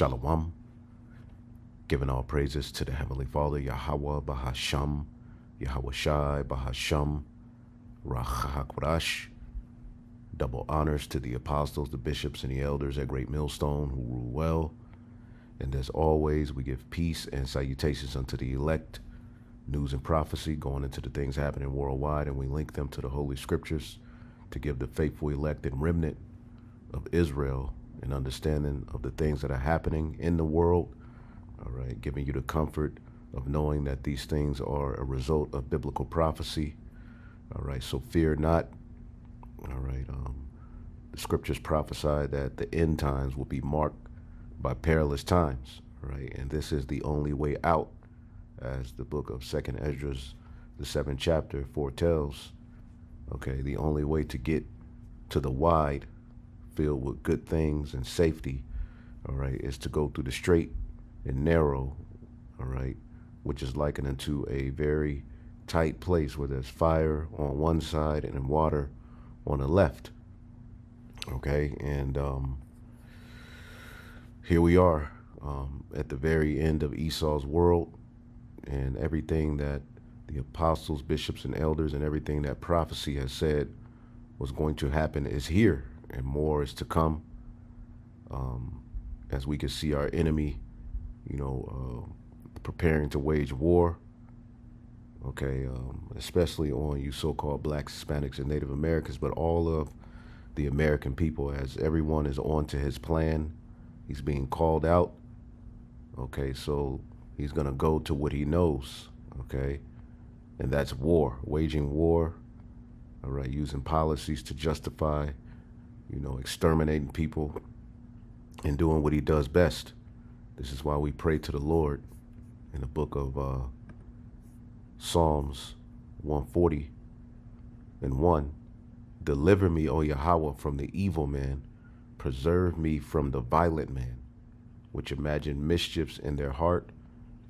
Shalom, giving all praises to the Heavenly Father, Yahweh Bahasham, Yahweh Shai Bahasham, Rachakwarash. Double honors to the apostles, the bishops, and the elders at Great Millstone who rule well. And as always, we give peace and salutations unto the elect, news and prophecy going into the things happening worldwide, and we link them to the Holy Scriptures to give the faithful elect and remnant of Israel an understanding of the things that are happening in the world, all right, giving you the comfort of knowing that these things are a result of biblical prophecy, all right, so fear not, all right. The Scriptures prophesy that the end times will be marked by perilous times, right, and this is the only way out, as the book of Second Esdras, the 7th chapter, foretells. Okay, the only way to get to the wide, filled with good things and safety, all right, is to go through the straight and narrow, all right, which is likened into a very tight place where there's fire on one side and water on the left. Okay, and here we are at the very end of Esau's world, and everything that the apostles, bishops, and elders, and everything that prophecy has said was going to happen is here, and more is to come. As we can see our enemy, preparing to wage war, okay, especially on you so-called blacks, Hispanics, and Native Americans, but all of the American people, as everyone is on to his plan. He's being called out, okay, so he's going to go to what he knows, okay, and that's war, waging war, all right, using policies to justify, exterminating people and doing what he does best. This is why we pray to the Lord in the book of Psalms 140:1. Deliver me, O Yahweh, from the evil man. Preserve me from the violent man, which imagine mischiefs in their heart.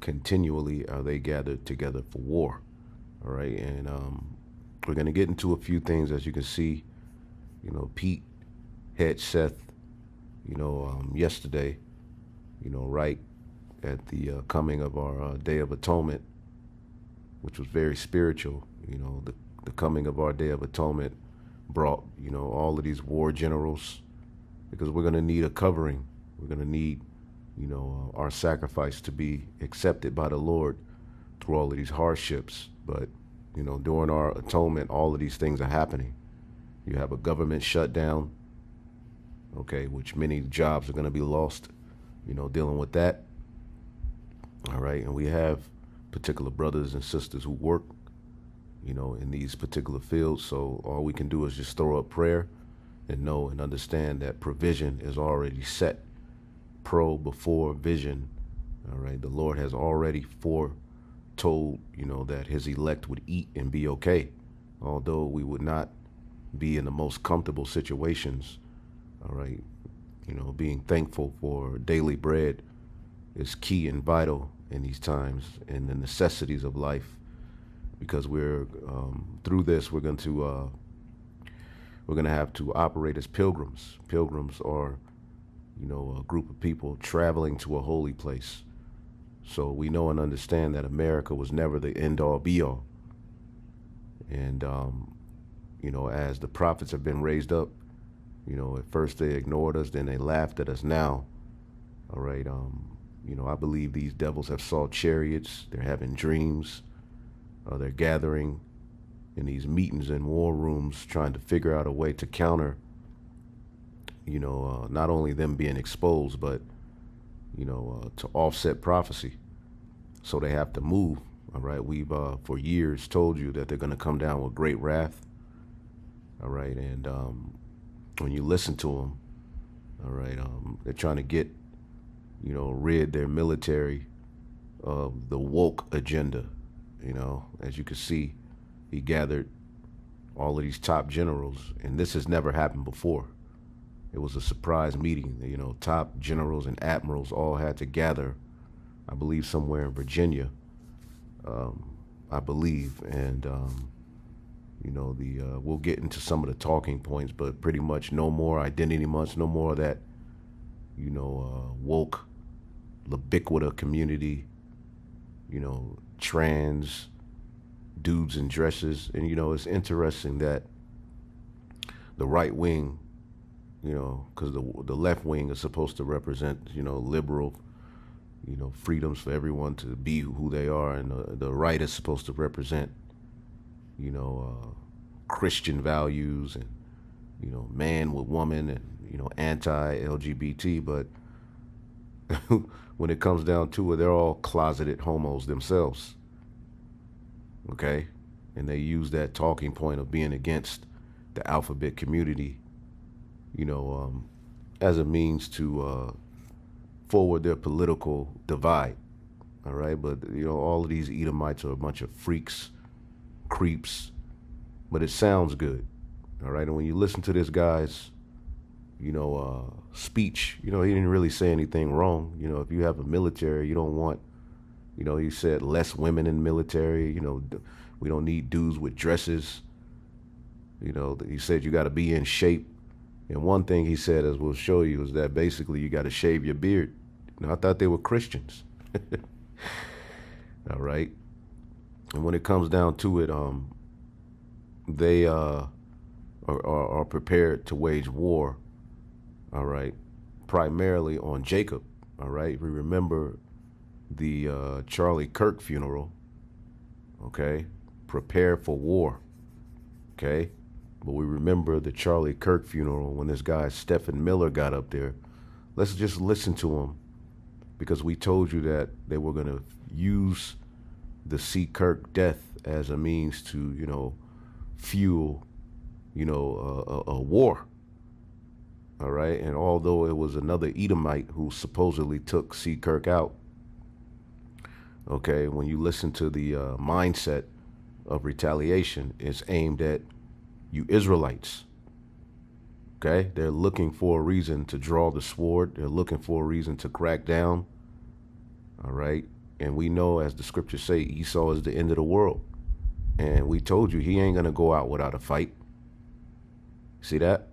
Continually are they gathered together for war. All right, and we're going to get into a few things. As you can see, Pete had Seth, yesterday, right at the coming of our Day of Atonement, which was very spiritual. The coming of our Day of Atonement brought, all of these war generals, because we're going to need a covering. We're going to need, our sacrifice to be accepted by the Lord through all of these hardships. But, during our atonement, all of these things are happening. You have a government shutdown, okay, which many jobs are going to be lost, dealing with that. All right, and we have particular brothers and sisters who work, in these particular fields. So all we can do is just throw up prayer and know and understand that provision is already set. Pro before vision. All right, the Lord has already foretold, that his elect would eat and be okay, although we would not be in the most comfortable situations. All right, being thankful for daily bread is key and vital in these times and the necessities of life, because we're through this we're going to have to operate as pilgrims. Pilgrims are, a group of people traveling to a holy place. So we know and understand that America was never the end-all be-all. And, as the prophets have been raised up, at first they ignored us, then they laughed at us now. All right. I believe these devils have saw chariots. They're having dreams. They're gathering in these meetings and war rooms, trying to figure out a way to counter, not only them being exposed, but, to offset prophecy. So they have to move. All right. We've, for years, told you that they're going to come down with great wrath. All right. And when you listen to them, all right, they're trying to get, rid their military of the woke agenda. As you can see, he gathered all of these top generals, and this has never happened before. It was a surprise meeting. Top generals and admirals all had to gather, I believe, somewhere in Virginia, I believe. And, we'll get into some of the talking points, but pretty much no more identity months, no more of that, woke Libiquita community, trans dudes in dresses. And, it's interesting that the right wing, because the left wing is supposed to represent, liberal, freedoms for everyone to be who they are. And the right is supposed to represent, Christian values and, man with woman and, anti-LGBT. But when it comes down to it, they're all closeted homos themselves. Okay? And they use that talking point of being against the alphabet community, as a means to forward their political divide. All right? But, all of these Edomites are a bunch of freaks, creeps, but it sounds good. All right? And when you listen to this guy's, speech, he didn't really say anything wrong. If you have a military, you don't want, he said less women in the military, we don't need dudes with dresses. He said you got to be in shape. And one thing he said, as we'll show you, is that basically you got to shave your beard. I thought they were Christians. All right. And when it comes down to it, they are prepared to wage war. All right, primarily on Jacob. All right, we remember the Charlie Kirk funeral. Okay, prepare for war. Okay, but we remember the Charlie Kirk funeral when this guy Stephen Miller got up there. Let's just listen to him, because we told you that they were going to use the C. Kirk death as a means to, fuel, a war. All right. And although it was another Edomite who supposedly took C. Kirk out, okay, when you listen to the mindset of retaliation, it's aimed at you Israelites. Okay. They're looking for a reason to draw the sword. They're looking for a reason to crack down. All right. And we know, as the scriptures say, Esau is the end of the world. And we told you he ain't going to go out without a fight. See that?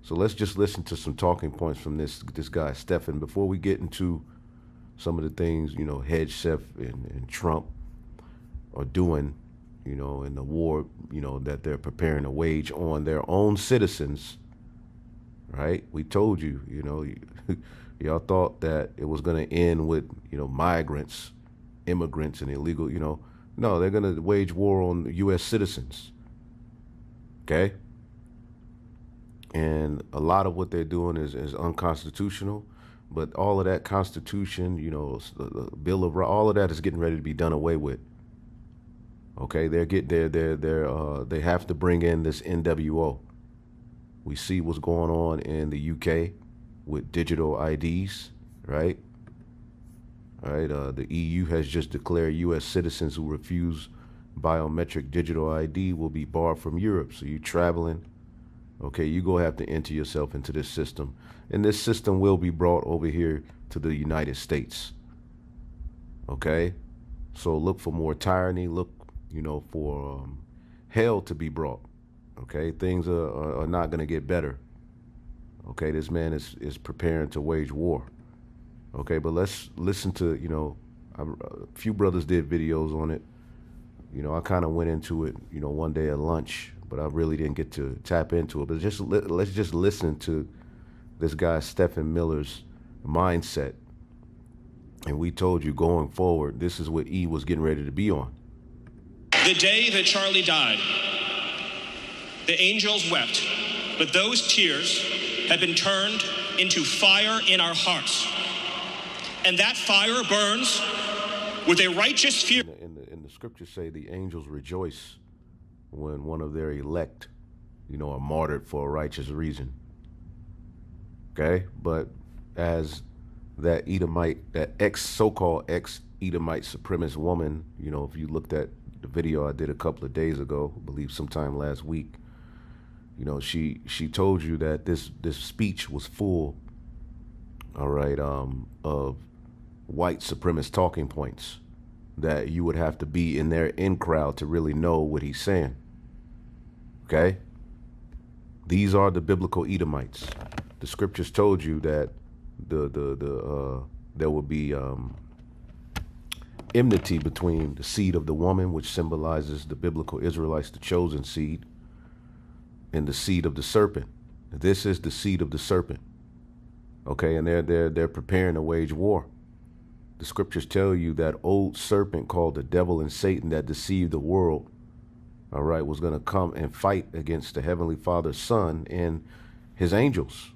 So let's just listen to some talking points from this guy, Stephen, before we get into some of the things, Hedgeseth and Trump are doing, in the war, that they're preparing to wage on their own citizens, right? We told you, y'all thought that it was going to end with, migrants, immigrants, and illegal, No, they're going to wage war on U.S. citizens, okay? And a lot of what they're doing is unconstitutional, but all of that Constitution, the Bill of Rights, all of that is getting ready to be done away with. Okay, they have to bring in this NWO. We see what's going on in the UK with digital IDs, right? All right, the EU has just declared U.S. citizens who refuse biometric digital ID will be barred from Europe. So you're traveling. Okay, you're going to have to enter yourself into this system. And this system will be brought over here to the United States. Okay? So look for more tyranny. Look, for hell to be brought. Okay? Things are not going to get better. Okay? This man is preparing to wage war. Okay? But let's listen to, a few brothers did videos on it. I kind of went into it, one day at lunch, but I really didn't get to tap into it. But let's just listen to this guy Stephen Miller's mindset. And we told you going forward, this is what E was getting ready to be on. The day that Charlie died, the angels wept, but those tears have been turned into fire in our hearts. And that fire burns with a righteous fear. In the scriptures say the angels rejoice when one of their elect, are martyred for a righteous reason. Okay? But as that Edomite, that so-called ex-Edomite supremacist woman, if you looked at the video I did a couple of days ago, I believe sometime last week, she told you that this speech was full, all right, of white supremacist talking points that you would have to be in their in crowd to really know what he's saying. Okay? These are the biblical Edomites. The scriptures told you that the there will be enmity between the seed of the woman, which symbolizes the biblical Israelites, the chosen seed, and the seed of the serpent. This is the seed of the serpent. Okay, and they're preparing to wage war. The scriptures tell you that old serpent called the devil and Satan that deceived the world, all right, was going to come and fight against the Heavenly Father's Son and his angels.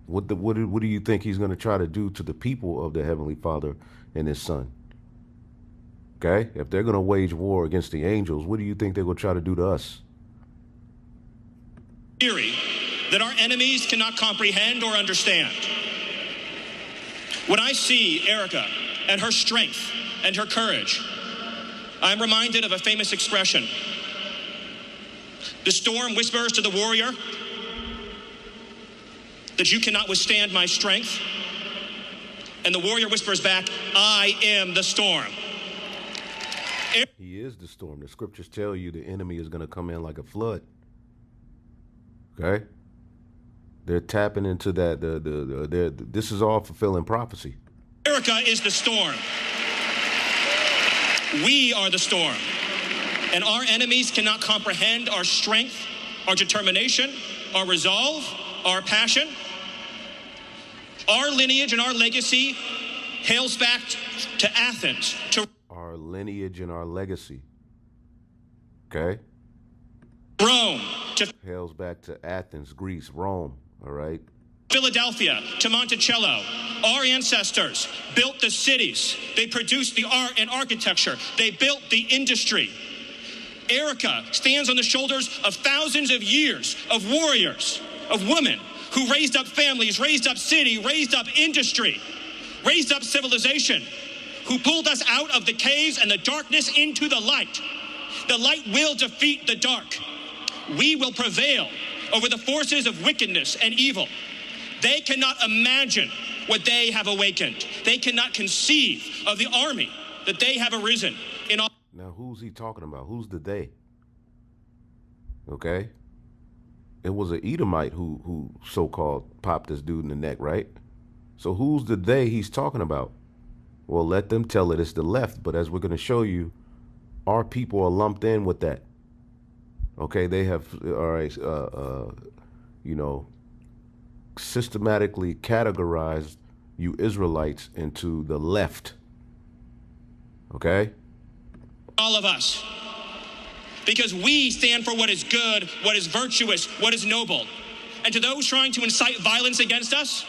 What do you think he's going to try to do to the people of the Heavenly Father and his Son? Okay, if they're going to wage war against the angels, what do you think they're going to try to do to us? Theory that our enemies cannot comprehend or understand. When I see Erica and her strength and her courage, I'm reminded of a famous expression. The storm whispers to the warrior that you cannot withstand my strength. And the warrior whispers back, I am the storm. He is the storm. The scriptures tell you the enemy is going to come in like a flood. Okay? They're tapping into that. This is all fulfilling prophecy. America is the storm. We are the storm. And our enemies cannot comprehend our strength, our determination, our resolve, our passion. Our lineage and our legacy hails back to Athens. Our lineage and our legacy. Okay? Rome. Hails back to Athens, Greece, Rome. All right? Philadelphia, to Monticello. Our ancestors built the cities. They produced the art and architecture. They built the industry. Erica stands on the shoulders of thousands of years of warriors, of women who raised up families, raised up city, raised up industry, raised up civilization, who pulled us out of the caves and the darkness into the light. The light will defeat the dark. We will prevail over the forces of wickedness and evil. They cannot imagine what they have awakened. They cannot conceive of the army that they have arisen in all. Now, who's he talking about? Who's the they? Okay? It was an Edomite who so-called popped this dude in the neck, right? So who's the they he's talking about? Well, let them tell it it's the left, but as we're going to show you, our people are lumped in with that. Okay, they have, all right, you know, systematically categorized you Israelites into the left. Okay? All of us. Because we stand for what is good, what is virtuous, what is noble. And to those trying to incite violence against us,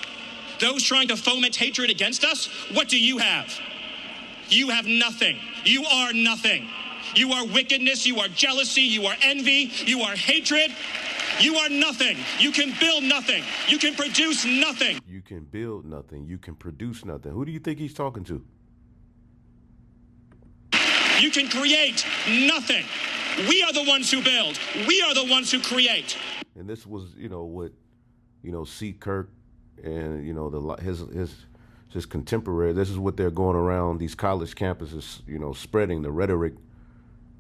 those trying to foment hatred against us, what do you have? You have nothing. You are nothing. You are wickedness, you are jealousy, you are envy, you are hatred. You are nothing. You can build nothing. You can produce nothing. You can build nothing. You can produce nothing. Who do you think he's talking to? You can create nothing. We are the ones who build. We are the ones who create. And this was, you know, what, you know, C. Kirk and, you know, his contemporary, this is what they're going around these college campuses, you know, spreading the rhetoric,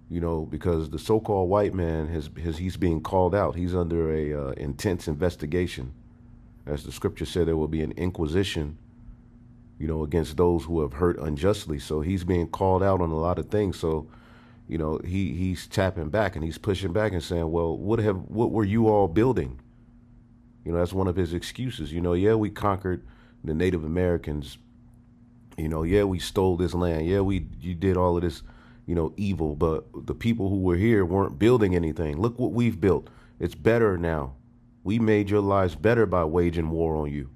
you know, because the so-called white man, he's being called out. He's under a intense investigation. As the scripture said, there will be an inquisition, you know, against those who have hurt unjustly. So he's being called out on a lot of things. So, you know, he's tapping back and he's pushing back and saying, well, what were you all building? You know, that's one of his excuses. You know, yeah, we conquered the Native Americans. You know, yeah, we stole this land. Yeah, you did all of this, you know, evil, but the people who were here weren't building anything. Look what we've built. It's better now. We made your lives better by waging war on you.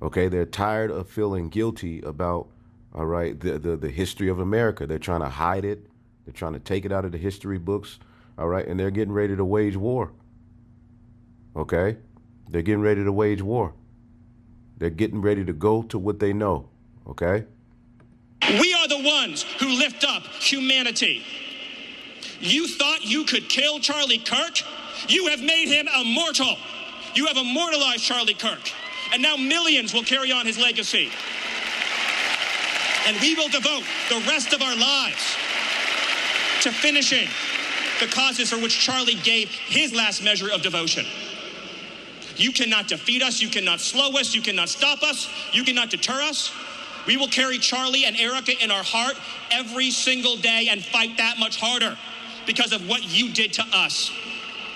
Okay, they're tired of feeling guilty about, all right, the history of America. They're trying to hide it. They're trying to take it out of the history books, all right, and they're getting ready to wage war. Okay, they're getting ready to wage war. They're getting ready to go to what they know, okay? We are the ones who lift up humanity. You thought you could kill Charlie Kirk? You have made him immortal. You have immortalized Charlie Kirk. And now millions will carry on his legacy. And we will devote the rest of our lives to finishing the causes for which Charlie gave his last measure of devotion. You cannot defeat us. You cannot slow us. You cannot stop us. You cannot deter us. We will carry Charlie and Erica in our heart every single day and fight that much harder because of what you did to us.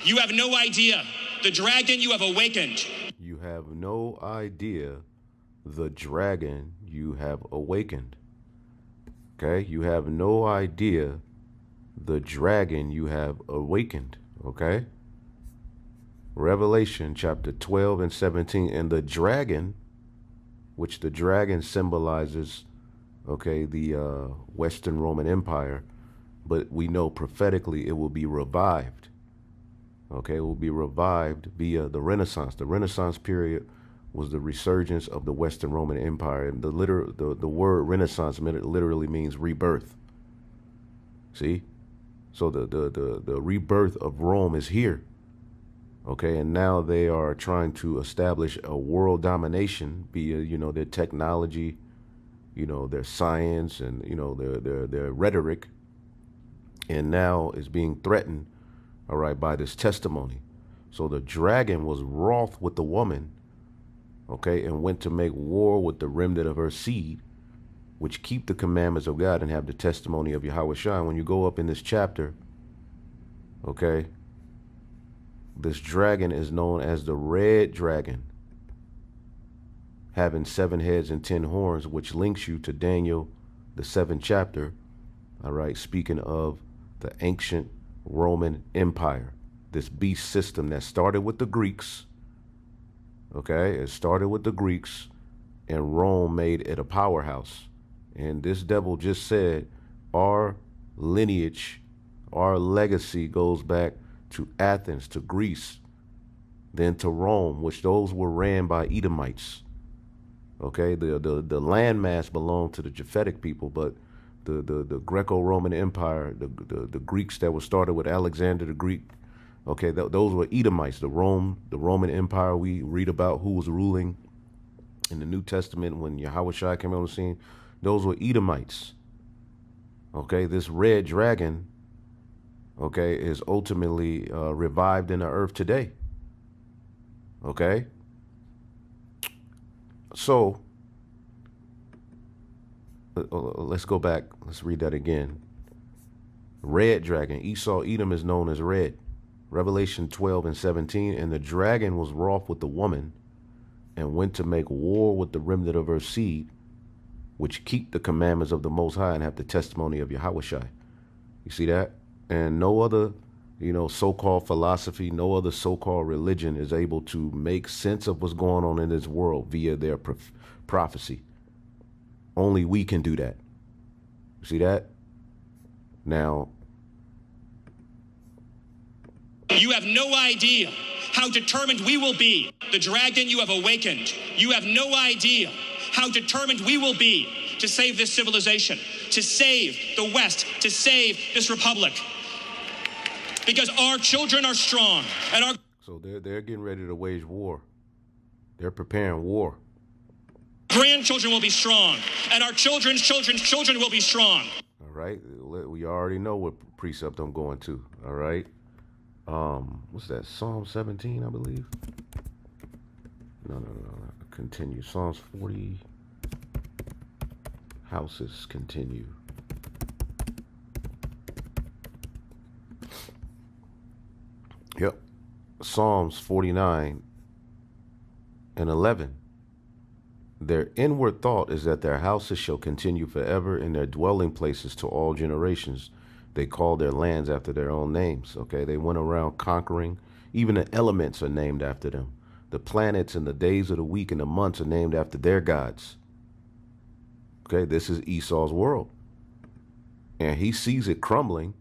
You have no idea the dragon you have awakened. You have no idea the dragon you have awakened. Okay? You have no idea the dragon you have awakened. Okay? Revelation chapter 12 and 17. And the dragon, which the dragon symbolizes, okay, the Western Roman Empire, but we know prophetically it will be revived. Okay, it will be revived via the Renaissance. The Renaissance period was the resurgence of the Western Roman Empire, and the word Renaissance literally means rebirth. See, so the rebirth of Rome is here. Okay, and now they are trying to establish a world domination via, their technology, their science, and their rhetoric, and now is being threatened, all right, by this testimony. So the dragon was wroth with the woman, okay, and went to make war with the remnant of her seed, which keep the commandments of God and have the testimony of Yahweh Shai. When you go up in this chapter, okay, this dragon is known as the red dragon, having 7 heads and 10 horns, which links you to Daniel, the 7th chapter, all right, speaking of the ancient Roman Empire, this beast system that started with the Greeks. Okay, it started with the Greeks, and Rome made it a powerhouse. And this devil just said, our lineage, our legacy goes back to Athens, to Greece, then to Rome, which those were ran by Edomites. Okay, the landmass belonged to the Japhetic people, but the Greco-Roman Empire, the Greeks that were started with Alexander the Greek, okay, those were Edomites. The Roman Empire we read about, who was ruling in the New Testament when Yahweh Shai came on the scene, those were Edomites. Okay, this red dragon, okay, is ultimately revived in the earth today. Okay, so let's go back. Let's read that again. Red dragon. Esau, Edom is known as red. Revelation 12 and 17. And the dragon was wroth with the woman and went to make war with the remnant of her seed, which keep the commandments of the Most High and have the testimony of Yahweh Shai. You see that? And no other, so-called philosophy, no other so-called religion is able to make sense of what's going on in this world via their prophecy. Only we can do that. See that? Now, you have no idea how determined we will be. The dragon you have awakened. You have no idea how determined we will be to save this civilization, to save the West, to save this republic. Because our children are strong, and our so they're getting ready to wage war. They're preparing war. grandchildren will be strong, and our children's children's children will be strong. All right, we already know what precept I'm going to. All right, what's that? Psalm 17, I believe. No. Continue. Psalms 40. Houses continue. Yep. Psalms 49 and 11. Their inward thought is that their houses shall continue forever, in their dwelling places to all generations. They call their lands after their own names. Okay, they went around conquering. Even the elements are named after them. The planets and the days of the week and the months are named after their gods. Okay, this is Esau's world. And he sees it crumbling.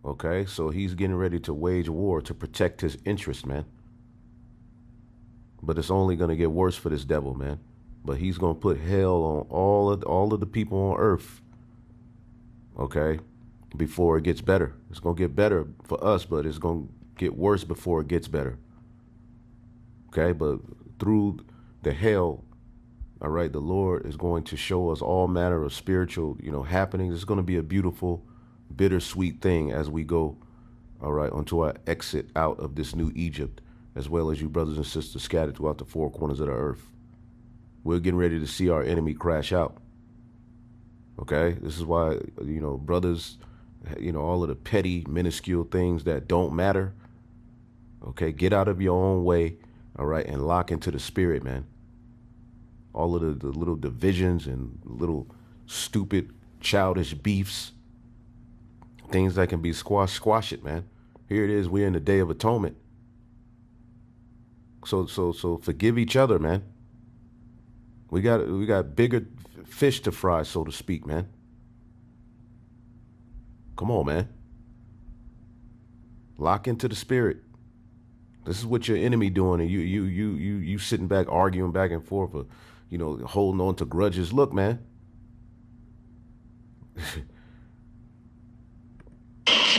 Okay, so he's getting ready to wage war to protect his interest, man. But it's only going to get worse for this devil, man. But he's going to put hell on all of the people on earth, okay, before it gets better. It's going to get better for us, but it's going to get worse before it gets better. Okay, but through the hell, all right, the Lord is going to show us all manner of spiritual, happenings. It's going to be a beautiful, bittersweet thing as we go, all right, onto our exit out of this new Egypt. as well as you brothers and sisters scattered throughout the four corners of the earth. We're getting ready to see our enemy crash out. Okay? This is why, brothers, all of the petty, minuscule things that don't matter, okay, get out of your own way, all right, and lock into the spirit, man. All of the little divisions and little stupid, childish beefs, things that can be squashed, squash it, man. Here it is, we're in the Day of Atonement. So forgive each other, man. We got bigger fish to fry, so to speak, man. Come on, man. Lock into the spirit. This is what your enemy doing, and you sitting back arguing back and forth, holding on to grudges. Look, man.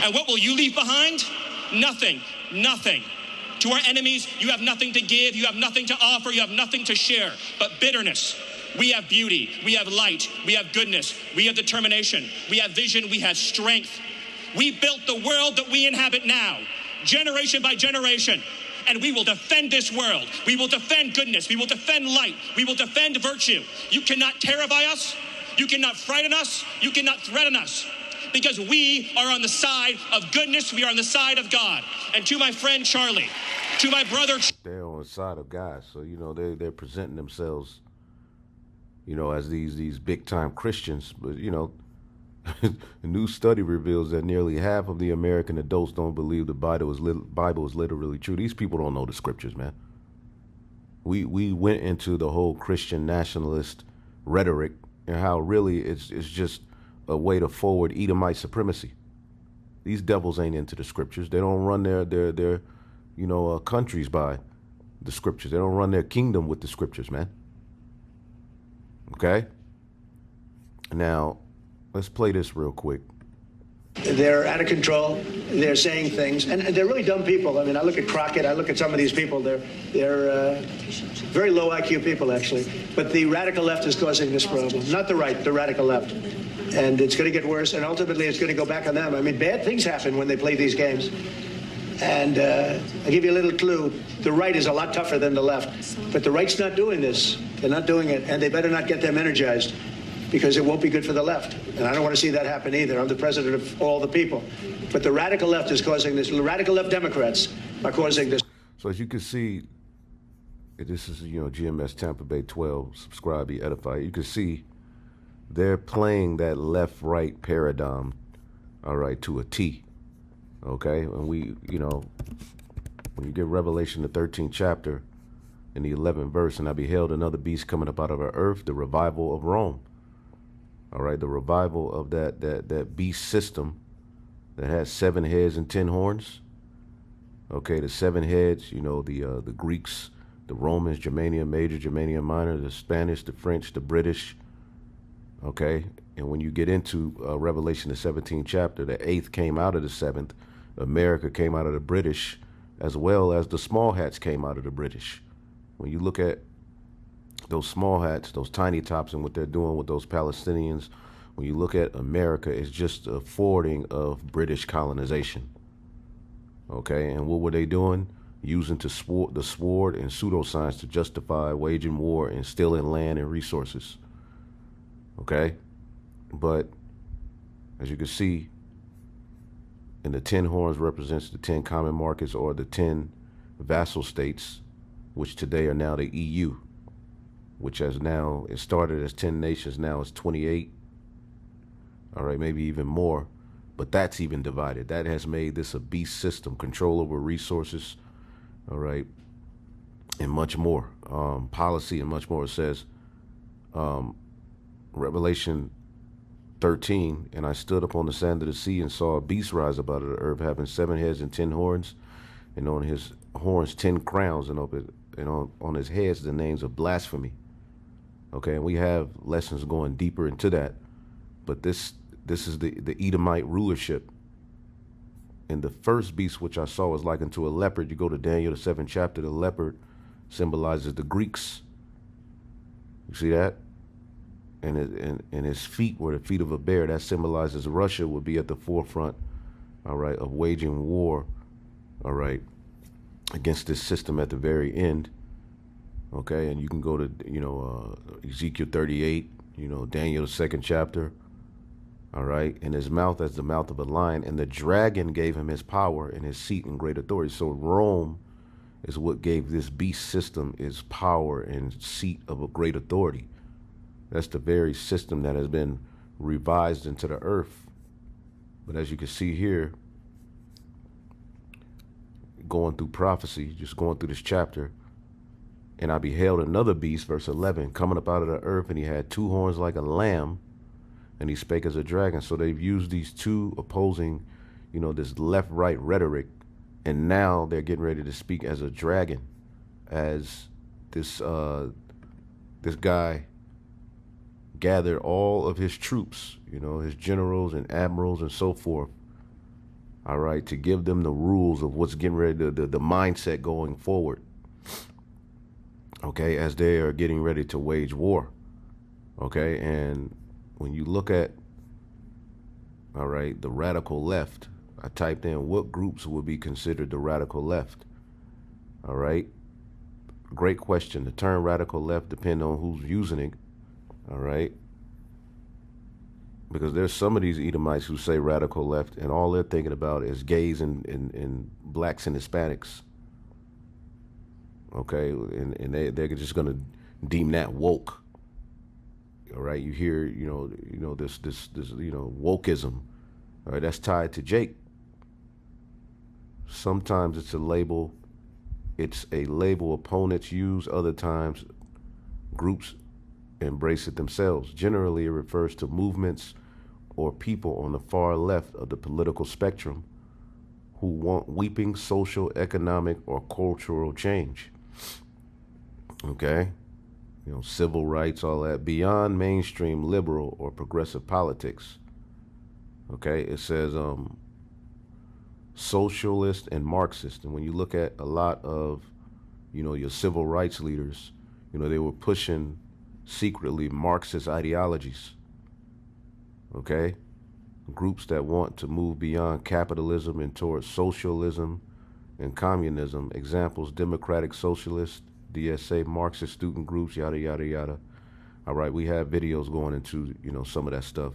And what will you leave behind? Nothing. Nothing. To our enemies, you have nothing to give, you have nothing to offer, you have nothing to share, but bitterness. We have beauty, we have light, we have goodness, we have determination, we have vision, we have strength. We built the world that we inhabit now, generation by generation, and we will defend this world. We will defend goodness, we will defend light, we will defend virtue. You cannot terrify us, you cannot frighten us, you cannot threaten us. Because we are on the side of goodness, we are on the side of God. And to my friend Charlie, to my brother... They're on the side of God, so, they're presenting themselves, as these big-time Christians. But, a new study reveals that nearly half of the American adults don't believe the Bible is literally true. These people don't know the scriptures, man. We went into the whole Christian nationalist rhetoric and how really it's just a way to forward Edomite supremacy. These devils ain't into the scriptures. They don't run their countries by the scriptures. They don't run their kingdom with the scriptures, man. Okay? Now, let's play this real quick. They're out of control. They're saying things, and they're really dumb people. I mean, I look at Crockett. I look at some of these people. They're very low IQ people, actually. But the radical left is causing this problem, not the right, the radical left. And it's going to get worse, and ultimately it's going to go back on them. I mean, bad things happen when they play these games. And I'll give you a little clue. The right is a lot tougher than the left. But the right's not doing this. They're not doing it, and they better not get them energized, because it won't be good for the left. And I don't want to see that happen either. I'm the president of all the people. But the radical left is causing this. The radical left Democrats are causing this. So as you can see, this is, GMS Tampa Bay 12, subscribe, be edified. You can see they're playing that left-right paradigm, all right, to a T, okay? And we, when you get Revelation, the 13th chapter, in the 11th verse, and I beheld another beast coming up out of the earth, the revival of Rome. All right, the revival of that beast system that has 7 heads and 10 horns. Okay, the 7 heads, the Greeks, the Romans, Germania Major, Germania Minor, the Spanish, the French, the British. Okay, and when you get into Revelation, the 17th chapter, the 8th came out of the 7th. America came out of the British, as well as the small hats came out of the British. When you look at those small hats, those tiny tops, and what they're doing with those Palestinians, when you look at America, it's just a forwarding of British colonization. Okay, and what were they doing? Using the sword and pseudoscience to justify waging war and stealing land and resources. Okay, but as you can see, and the 10 horns represents the 10 common markets, or the 10 vassal states, which today are now the EU, which has now, it started as 10 nations, now it's 28. All right, maybe even more, but that's even divided. That has made this a beast system, control over resources, all right, and much more, policy and much more. It says, Revelation 13, and I stood up on the sand of the sea and saw a beast rise up out of the earth, having 7 heads and 10 horns, and on his horns 10 crowns, and on his heads the names of blasphemy. Okay, and we have lessons going deeper into that, but this is the Edomite rulership. And the first beast which I saw was like unto a leopard. You go to Daniel, the 7th chapter, the leopard symbolizes the Greeks. You see that? And his feet were the feet of a bear. That symbolizes Russia would be at the forefront, all right, of waging war, all right, against this system at the very end. Okay, and you can go to Ezekiel 38, Daniel the second chapter. All right, and his mouth as the mouth of a lion, and the dragon gave him his power and his seat and great authority. So Rome is what gave this beast system its power and seat of a great authority. That's the very system that has been revised into the earth. But as you can see here, going through prophecy, just going through this chapter, and I beheld another beast, verse 11, coming up out of the earth, and he had two horns like a lamb, and he spake as a dragon. So they've used these two opposing, this left-right rhetoric, and now they're getting ready to speak as a dragon, as this guy gathered all of his troops, his generals and admirals and so forth, all right, to give them the rules of what's getting ready, the mindset going forward, okay, as they are getting ready to wage war, okay. And when you look at, all right, the radical left, I typed in what groups would be considered the radical left, all right. Great question. The term radical left depends on who's using it, all right, because there's some of these Edomites who say radical left, and all they're thinking about is gays and blacks and Hispanics, okay, and they're just gonna deem that woke. All right, you hear this wokeism. All right, that's tied to Jake. Sometimes it's a label. It's a label opponents use. Other times, groups embrace it themselves. Generally, it refers to movements or people on the far left of the political spectrum who want weeping social, economic, or cultural change. Okay? Civil rights, all that, beyond mainstream liberal or progressive politics. Okay? It says socialist and Marxist. And when you look at a lot of, your civil rights leaders, they were pushing secretly Marxist ideologies. Okay? Groups that want to move beyond capitalism and towards socialism and communism. Examples: Democratic Socialist, DSA, Marxist student groups, yada, yada, yada. All right, we have videos going into, some of that stuff.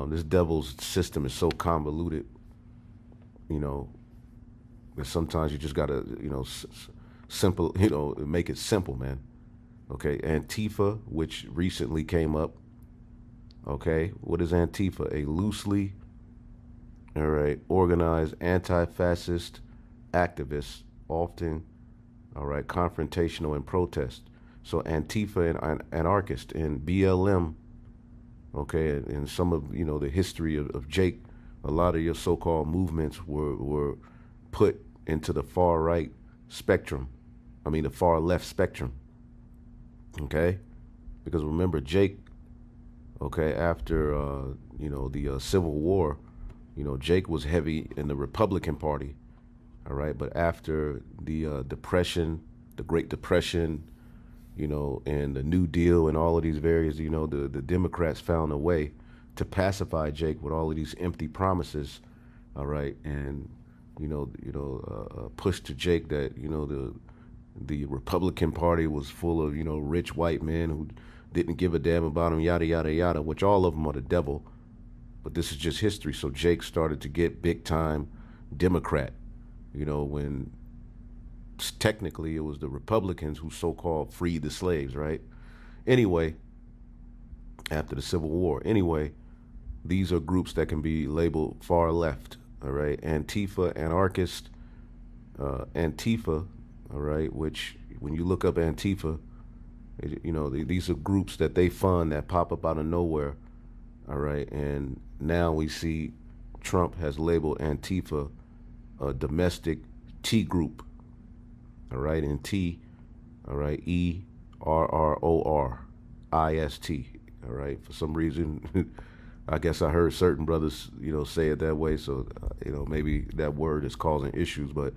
This devil's system is so convoluted, that sometimes you just got to, simple, make it simple, man. Okay, Antifa, which recently came up. Okay, what is Antifa? A loosely, all right, organized anti-fascist activists, often, all right, confrontational and protest. So Antifa and anarchist and BLM, okay, and some of, the history of Jake, a lot of your so-called movements were put into the far right spectrum. I mean, the far left spectrum. Okay, because remember Jake, okay, after the Civil War, Jake was heavy in the Republican Party, all right, but after the Depression, the Great Depression, and the New Deal and all of these various, the Democrats found a way to pacify Jake with all of these empty promises, all right, and push to Jake that the Republican Party was full of rich white men who didn't give a damn about him, yada yada yada, which all of them are the devil. But this is just history. So Jake started to get big time Democrat, when technically it was the Republicans who so-called freed the slaves, right? Anyway, after the Civil War. Anyway, these are groups that can be labeled far left, all right? Antifa, anarchist, Antifa, all right, which when you look up Antifa, these are groups that they fund that pop up out of nowhere, all right? And now we see Trump has labeled Antifa a domestic T group, all right? And T, all right, ERRORIST, all right? For some reason, I guess I heard certain brothers, say it that way. So, maybe that word is causing issues, but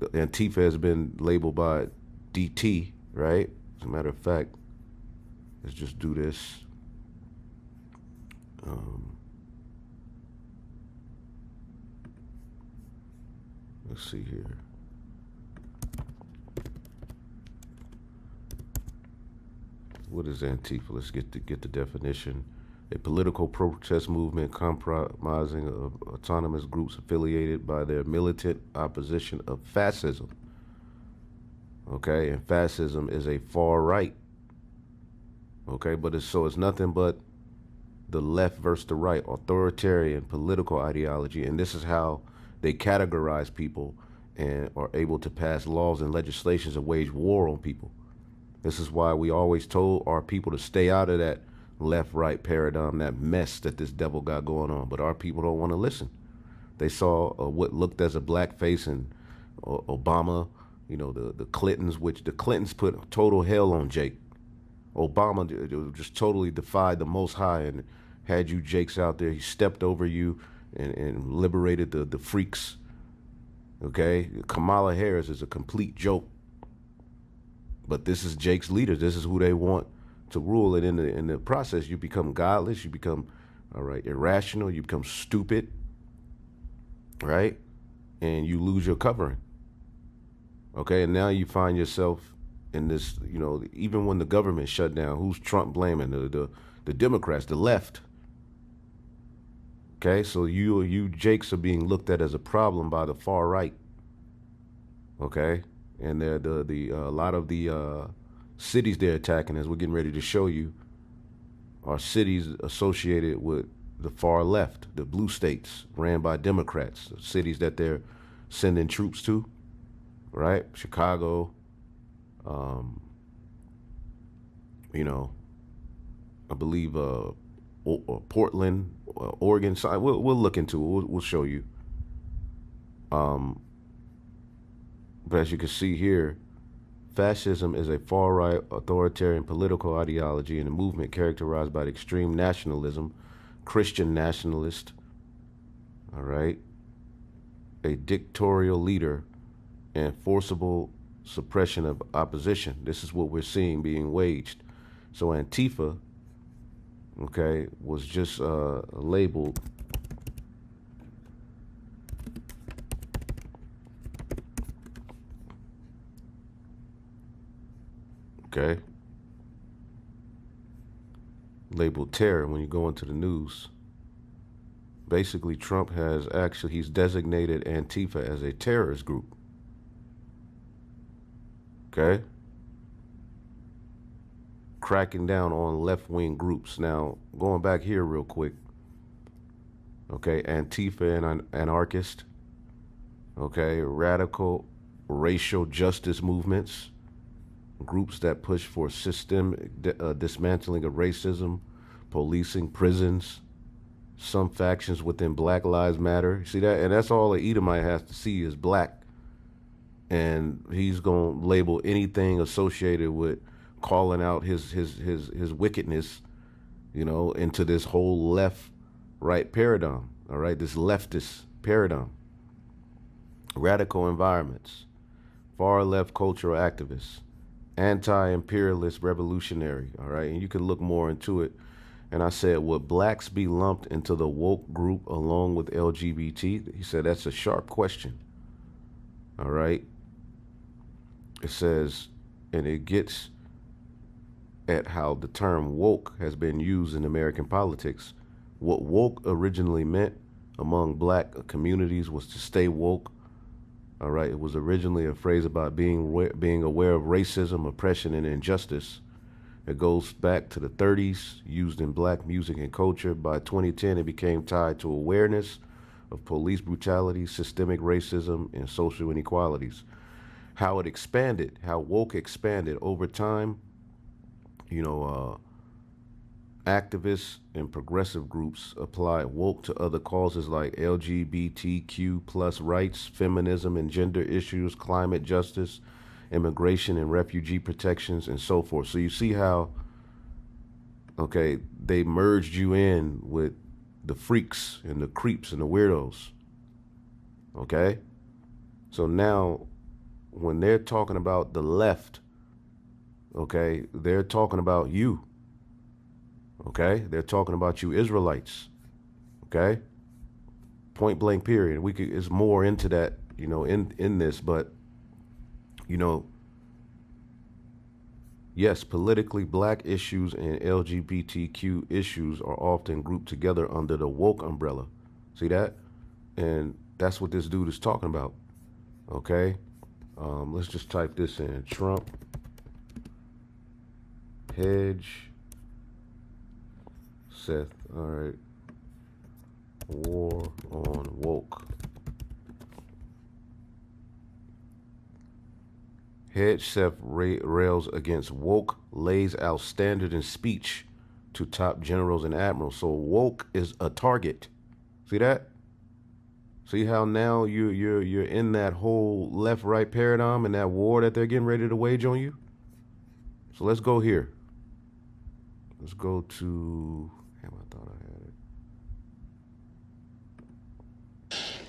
Antifa has been labeled by DT, right? As a matter of fact, let's just do this. Let's see here. what is Antifa? Let's get the definition. A political protest movement comprising of autonomous groups affiliated by their militant opposition of fascism. Okay, and fascism is a far right. Okay, but it's nothing but the left versus the right, authoritarian political ideology, and this is how they categorize people and are able to pass laws and legislations and wage war on people. This is why we always told our people to stay out of that left-right paradigm, that mess that this devil got going on. But our people don't want to listen. They saw what looked as a black face in Obama, the Clintons, which the Clintons put total hell on Jake. Obama just totally defied the Most High and had you Jakes out there. He stepped over you and liberated the freaks. Okay? Kamala Harris is a complete joke. But this is Jake's leaders. This is who they want to rule. And in the process, you become godless. You become, irrational. You become stupid. Right? And you lose your covering. Okay? And now you find yourself in this, even when the government shut down, who's Trump blaming? The Democrats, the left. Okay? So you Jakes are being looked at as a problem by the far right. Okay? And a lot of the cities they're attacking, as we're getting ready to show you, are cities associated with the far left, the blue states ran by Democrats, cities that they're sending troops to, right? Chicago, I believe Portland, Oregon. So we'll look into it. We'll show you. But as you can see here, fascism is a far-right authoritarian political ideology and a movement characterized by extreme nationalism, Christian nationalist, all right, a dictatorial leader, and forcible suppression of opposition. This is what we're seeing being waged. So Antifa, okay, was just labeled labeled terror when you go into the news. Basically, Trump he's designated Antifa as a terrorist group. Okay? Cracking down on left-wing groups. Now, going back here real quick. Okay, Antifa and anarchist. Okay, radical racial justice movements. Groups that push for systemic dismantling of racism, policing, prisons, some factions within Black Lives Matter. See that? And that's all the Edomite has to see is black. And he's going to label anything associated with calling out his wickedness, into this whole left-right paradigm, all right? This leftist paradigm. Radical environments, far-left cultural activists, anti-imperialist revolutionary, all right? And you can look more into it. And I said, would blacks be lumped into the woke group along with LGBT? He said, that's a sharp question, all right? It says, and it gets at how the term woke has been used in American politics. What woke originally meant among black communities was to stay woke. All right, it was originally a phrase about being aware of racism, oppression, and injustice. It goes back to the 30s, used in black music and culture. By 2010, it became tied to awareness of police brutality, systemic racism, and social inequalities. How it expanded, how woke expanded over time, activists and progressive groups apply woke to other causes like LGBTQ plus rights, feminism and gender issues, climate justice, immigration and refugee protections, and so forth. So you see how, they merged you in with the freaks and the creeps and the weirdos. Okay? So now, when they're talking about the left, they're talking about you. Okay? They're talking about you Israelites. Okay? Point blank period. It's more into that, in this, but, Yes, politically black issues and LGBTQ issues are often grouped together under the woke umbrella. See that? And that's what this dude is talking about. Okay? Let's just type this in. Trump, hedge, Seth. All right. War on woke. Hedge Seth rails against woke, lays out standard in speech to top generals and admirals. So woke is a target. See that? See how now you're in that whole left-right paradigm and that war that they're getting ready to wage on you? So let's go here. Let's go to... Damn, I thought I had it.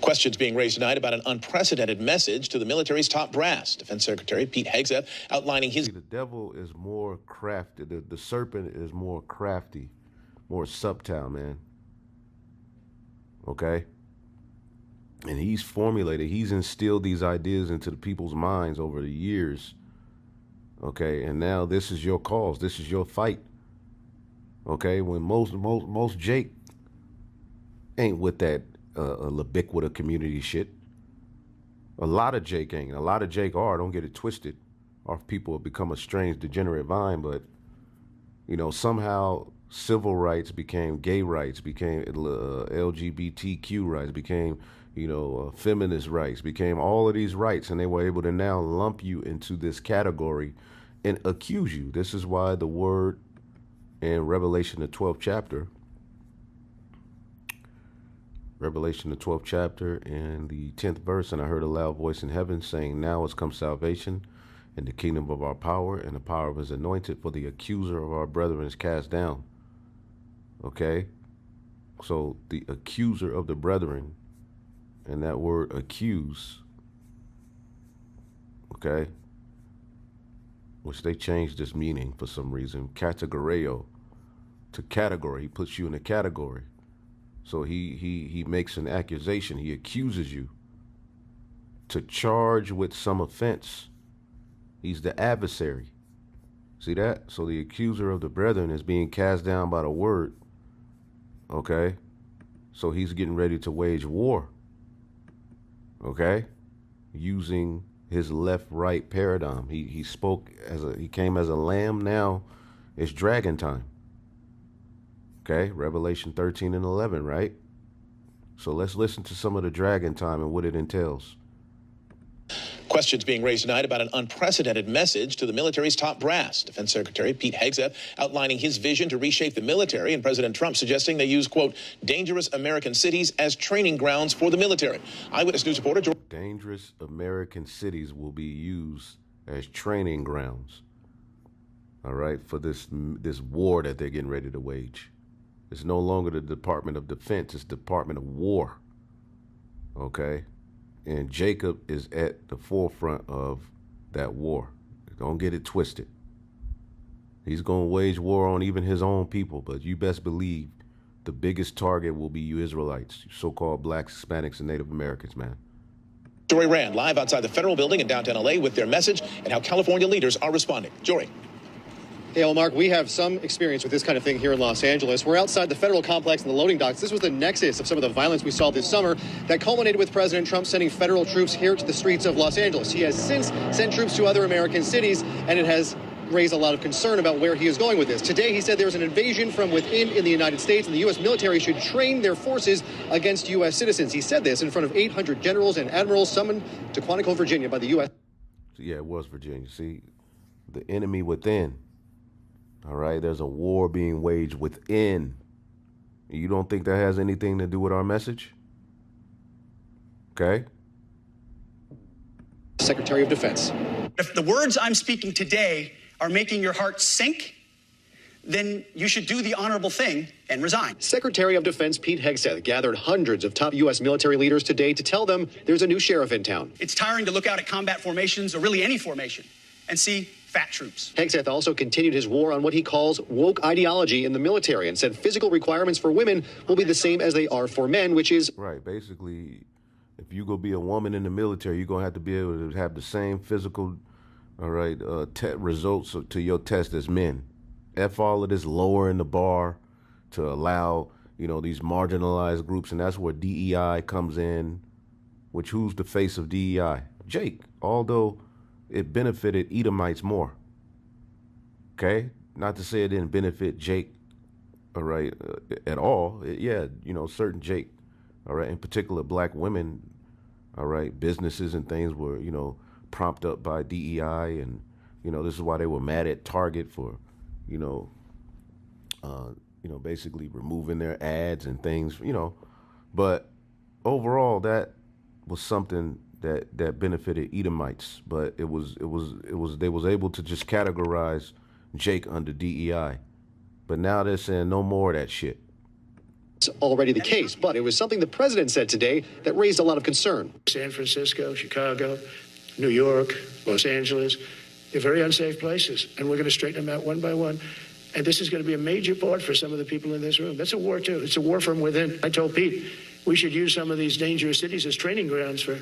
Questions being raised tonight about an unprecedented message to the military's top brass. Defense Secretary Pete Hegseth outlining his... See, the devil is more crafty. The serpent is more crafty, more subtle, man. Okay? And he's formulated, he's instilled these ideas into the people's minds over the years. Okay? And now this is your cause. This is your fight. Okay? When most Jake ain't with that ubiquitous community shit. A lot of Jake ain't. A lot of Jake are. Don't get it twisted. Our people have become a strange, degenerate vine, but, you know, somehow civil rights became gay rights, became LGBTQ rights, became, you know, feminist rights, became all of these rights, and they were able to now lump you into this category and accuse you. This is why the word in Revelation, the 12th chapter, Revelation, the 12th chapter, and the 10th verse, and I heard a loud voice in heaven saying, now has come salvation and the kingdom of our power and the power of his anointed, for the accuser of our brethren is cast down. Okay? So the accuser of the brethren, and that word accuse, okay, which they changed this meaning for some reason, categoreo, to category. He puts you in a category. So he makes an accusation. He accuses you to charge with some offense. He's the adversary. See that? So the accuser of the brethren is being cast down by the word. Okay? So he's getting ready to wage war. Okay? Using his left-right paradigm. He came as a lamb. Now it's dragon time. Okay, Revelation 13 and 11, right? So let's listen to some of the dragon time and what it entails. Questions being raised tonight about an unprecedented message to the military's top brass. Defense Secretary Pete Hegseth outlining his vision to reshape the military, and President Trump suggesting they use, quote, dangerous American cities as training grounds for the military. Eyewitness News reporter George. Dangerous American cities will be used as training grounds, all right, for this war that they're getting ready to wage. It's no longer the Department of Defense, it's Department of War, okay? And Jacob is at the forefront of that war. Don't get it twisted. He's going to wage war on even his own people, but you best believe the biggest target will be you Israelites, you so-called blacks, Hispanics, and Native Americans, man. Jory Rand live outside the Federal Building in downtown LA with their message and how California leaders are responding. Jory. Hey, well, Mark, we have some experience with this kind of thing here in Los Angeles. We're outside the federal complex and the loading docks. This was the nexus of some of the violence we saw this summer that culminated with President Trump sending federal troops here to the streets of Los Angeles. He has since sent troops to other American cities, and it has raised a lot of concern about where he is going with this. Today, he said there's an invasion from within in the United States, and the U.S. military should train their forces against U.S. citizens. He said this in front of 800 generals and admirals summoned to Quantico, Virginia by the U.S. Yeah, it was Virginia. See, the enemy within. All right, there's a war being waged within. You don't think that has anything to do with our message? Okay. Secretary of Defense. If the words I'm speaking today are making your heart sink, then you should do the honorable thing and resign. Secretary of Defense Pete Hegseth gathered hundreds of top U.S. military leaders today to tell them there's a new sheriff in town. It's tiring to look out at combat formations, or really any formation, and see fat troops. Hegseth also continued his war on what he calls woke ideology in the military and said physical requirements for women will be the same as they are for men, which is... Right, basically, if you go be a woman in the military, you're going to have to be able to have the same physical all right, results to your test as men. F all of this lowering the bar to allow, these marginalized groups, and that's where DEI comes in, which who's the face of DEI? Jake, although it benefited Edomites more. Okay? Not to say it didn't benefit Jake, all right, at all. Certain Jake, all right, in particular black women, all right, businesses and things were, prompted up by DEI, and, this is why they were mad at Target for, basically removing their ads and things, but overall that was something that benefited Edomites, but they was able to just categorize Jake under DEI. But now they're saying no more of that shit. It's already the case, but it was something the president said today that raised a lot of concern. San Francisco, Chicago, New York, Los Angeles, they're very unsafe places, and we're going to straighten them out one by one. And this is going to be a major part for some of the people in this room. That's a war, too. It's a war from within. I told Pete, we should use some of these dangerous cities as training grounds for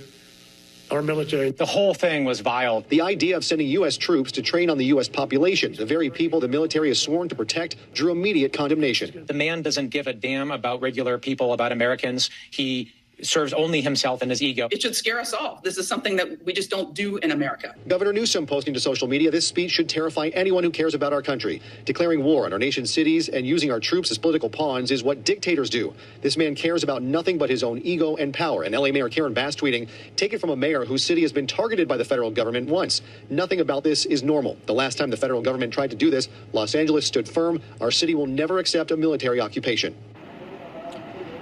our military. The whole thing was vile. The idea of sending U.S. troops to train on the U.S. population, the very people the military is sworn to protect, drew immediate condemnation. The man doesn't give a damn about regular people, about Americans. He serves only himself and his ego. It should scare us all. This is something that we just don't do in America. Governor Newsom posting to social media, this speech should terrify anyone who cares about our country. Declaring war on our nation's cities and using our troops as political pawns is what dictators do. This man cares about nothing but his own ego and power. And LA Mayor Karen Bass tweeting, take it from a mayor whose city has been targeted by the federal government once. Nothing about this is normal. The last time the federal government tried to do this, Los Angeles stood firm. Our city will never accept a military occupation.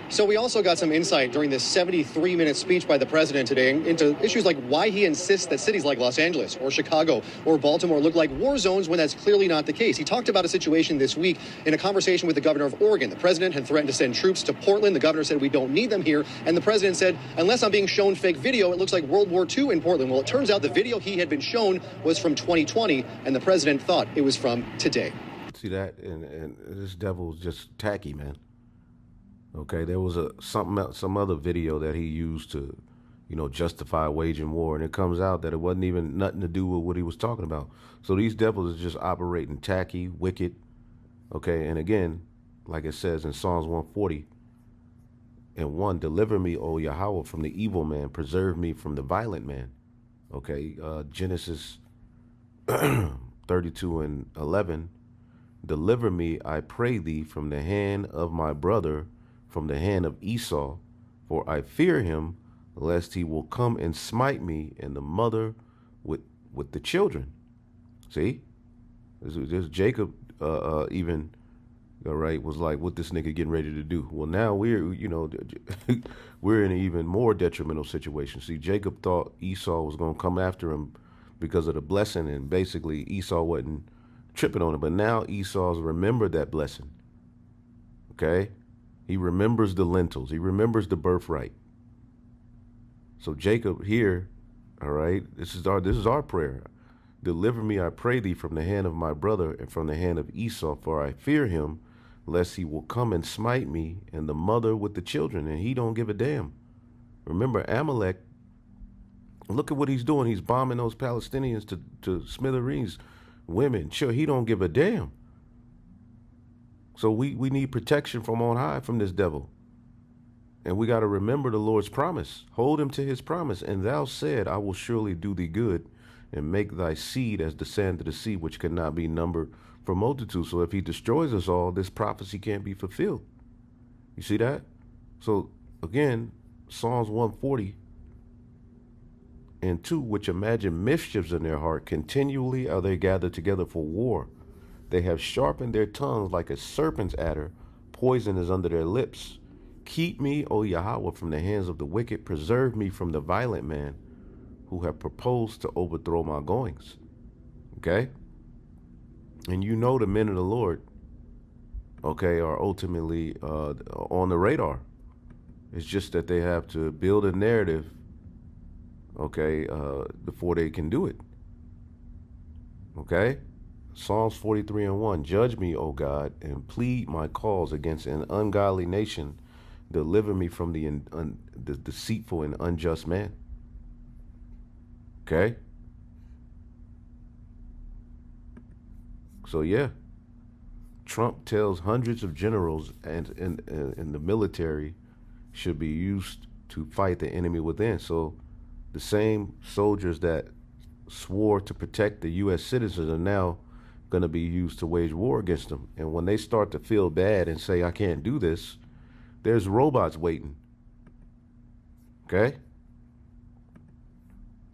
So we also got some insight during this 73-minute speech by the president today into issues like why he insists that cities like Los Angeles or Chicago or Baltimore look like war zones when that's clearly not the case. He talked about a situation this week in a conversation with the governor of Oregon. The president had threatened to send troops to Portland. The governor said we don't need them here. And the president said, unless I'm being shown fake video, it looks like World War II in Portland. Well, it turns out the video he had been shown was from 2020, and the president thought it was from today. See that? And this devil's just tacky, man. Okay, there was some other video that he used to, justify waging war, and it comes out that it wasn't even nothing to do with what he was talking about. So these devils are just operating tacky, wicked. Okay, and again, like it says in Psalms 140:1, deliver me, O Yahweh, from the evil man, preserve me from the violent man. Okay, Genesis 32:11, deliver me, I pray thee, from the hand of my brother, from the hand of Esau, for I fear him, lest he will come and smite me and the mother with the children. See, this Jacob even, all right, was like, what this nigga getting ready to do? Well, now we're we're in an even more detrimental situation. See, Jacob thought Esau was going to come after him because of the blessing, and basically Esau wasn't tripping on it. But now Esau's remembered that blessing. Okay. He remembers the lentils. He remembers the birthright. So Jacob here, all right, this is our prayer. Deliver me, I pray thee, from the hand of my brother and from the hand of Esau, for I fear him, lest he will come and smite me and the mother with the children. And he don't give a damn. Remember, Amalek, look at what he's doing. He's bombing those Palestinians to smithereens, women, children. He don't give a damn. So we need protection from on high from this devil. And we got to remember the Lord's promise. Hold him to his promise. And thou said, I will surely do thee good and make thy seed as the sand of the sea, which cannot be numbered for multitude. So if he destroys us all, this prophecy can't be fulfilled. You see that? So again, Psalms 140:2, which imagine mischiefs in their heart, continually are they gathered together for war. They have sharpened their tongues like a serpent's adder. Poison is under their lips. Keep me, O Yahweh, from the hands of the wicked. Preserve me from the violent man who have proposed to overthrow my goings. Okay? And the men of the Lord, okay, are ultimately on the radar. It's just that they have to build a narrative, okay, before they can do it. Okay? Psalms 43:1, judge me, O God, and plead my cause against an ungodly nation. Deliver me from the deceitful and unjust man. Okay? So yeah, Trump tells hundreds of generals and the military should be used to fight the enemy within. So the same soldiers that swore to protect the U.S. citizens are now going to be used to wage war against them. And when they start to feel bad and say, I can't do this, there's robots waiting. Okay?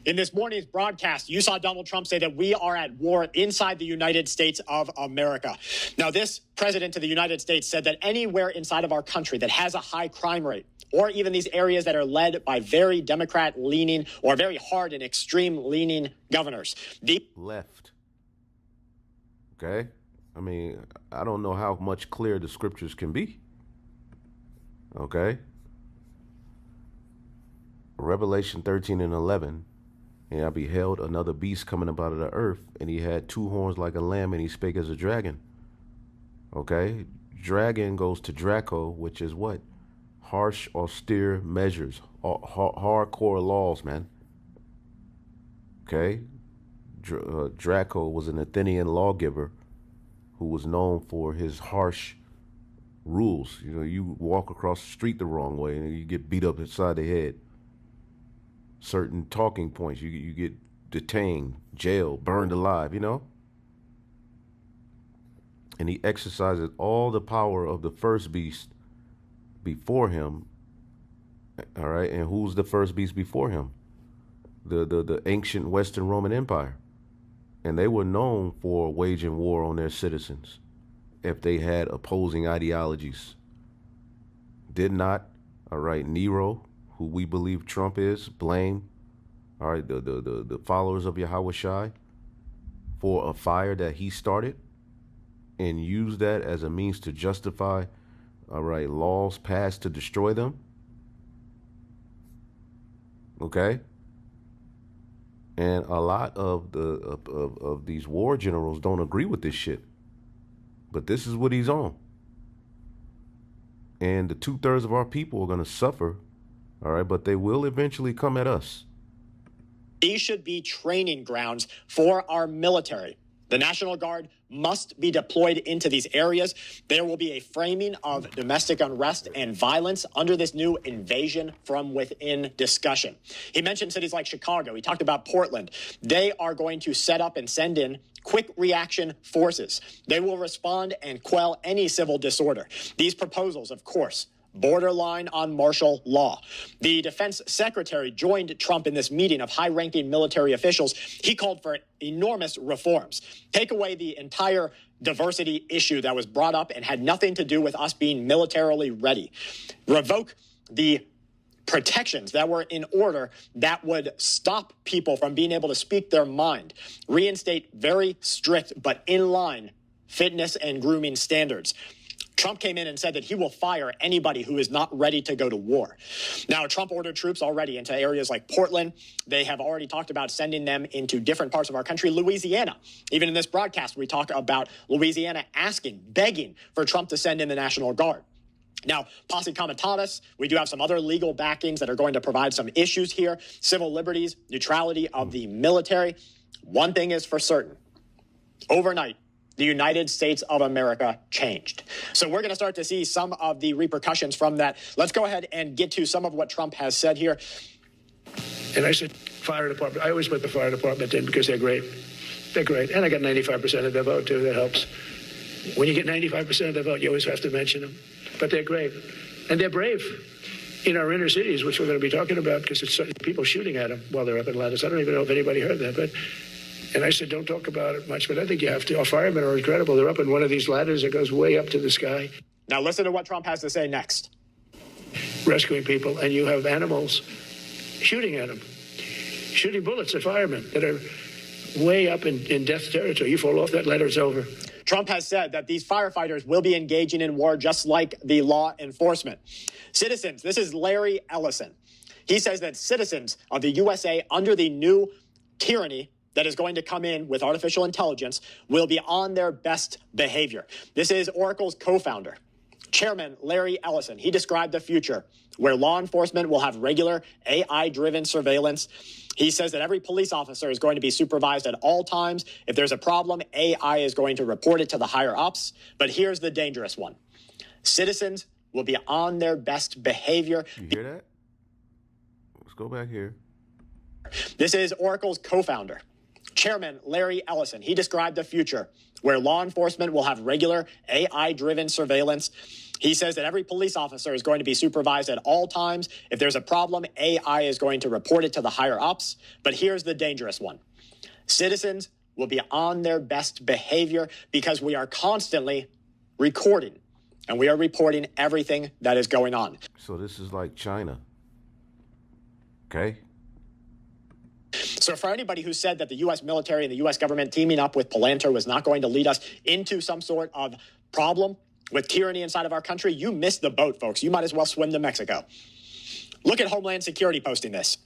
In this morning's broadcast, you saw Donald Trump say that we are at war inside the United States of America. Now, this president of the United States said that anywhere inside of our country that has a high crime rate, or even these areas that are led by very Democrat-leaning or very hard and extreme-leaning governors. Left. Okay? I mean, I don't know how much clearer the scriptures can be. Okay? Revelation 13 and 11. And I beheld another beast coming up out of the earth, and he had two horns like a lamb, and he spake as a dragon. Okay? Dragon goes to Draco, which is what? Harsh, austere measures, hardcore laws, man. Okay? Draco was an Athenian lawgiver who was known for his harsh rules. You know, you walk across the street the wrong way and you get beat up inside the head. Certain talking points, you get detained, jailed, burned alive, you know? And he exercises all the power of the first beast before him. All right, and who's the first beast before him? The ancient Western Roman Empire. And they were known for waging war on their citizens if they had opposing ideologies. Did not, all right, Nero, who we believe Trump is, blame, all right, the followers of Yahushua for a fire that he started and use that as a means to justify, all right, laws passed to destroy them. Okay? And a lot of of these war generals don't agree with this shit. But this is what he's on. And the 2/3 of our people are going to suffer, all right, but they will eventually come at us. These should be training grounds for our military. The National Guard must be deployed into these areas. There will be a framing of domestic unrest and violence under this new invasion from within discussion. He mentioned cities like Chicago. He talked about Portland. They are going to set up and send in quick reaction forces. They will respond and quell any civil disorder. These proposals, of course, borderline on martial law. The defense secretary joined Trump in this meeting of high-ranking military officials. He called for enormous reforms. Take away the entire diversity issue that was brought up and had nothing to do with us being militarily ready. Revoke the protections that were in order that would stop people from being able to speak their mind. Reinstate very strict but in line fitness and grooming standards. Trump came in and said that he will fire anybody who is not ready to go to war. Now, Trump ordered troops already into areas like Portland. They have already talked about sending them into different parts of our country, Louisiana. Even in this broadcast, we talk about Louisiana asking, begging for Trump to send in the National Guard. Now, posse comitatus, we do have some other legal backings that are going to provide some issues here. Civil liberties, neutrality of the military. One thing is for certain. Overnight, the United States of America changed. So we're going to start to see some of the repercussions from that. Let's go ahead and get to some of what Trump has said here. And I said, fire department. I always put the fire department in because they're great. They're great. And I got 95% of their vote, too. That helps. When you get 95% of the vote, you always have to mention them. But they're great. And they're brave in our inner cities, which we're going to be talking about because it's people shooting at them while they're up in ladders. I don't even know if anybody heard that, but... And I said, don't talk about it much, but I think you have to. Our firemen are incredible. They're up in one of these ladders that goes way up to the sky. Now listen to what Trump has to say next. Rescuing people, and you have animals shooting at them, shooting bullets at firemen that are way up in death territory. You fall off that ladder, it's over. Trump has said that these firefighters will be engaging in war just like the law enforcement. Citizens, this is Larry Ellison. He says that citizens of the USA under the new tyranny that is going to come in with artificial intelligence will be on their best behavior. This is Oracle's co-founder. Chairman Larry Ellison, he described the future where law enforcement will have regular AI-driven surveillance. He says that every police officer is going to be supervised at all times. If there's a problem, AI is going to report it to the higher ups. But here's the dangerous one. Citizens will be on their best behavior. You hear that? Let's go back here. This is Oracle's co-founder, Chairman Larry Ellison. He described the future where law enforcement will have regular AI-driven surveillance. He says that every police officer is going to be supervised at all times. If there's a problem, AI is going to report it to the higher ups. But here's the dangerous one. Citizens will be on their best behavior because we are constantly recording and we are reporting everything that is going on. So this is like China. Okay? So for anybody who said that the U.S. military and the U.S. government teaming up with Palantir was not going to lead us into some sort of problem with tyranny inside of our country, you missed the boat, folks. You might as well swim to Mexico. Look at Homeland Security posting this.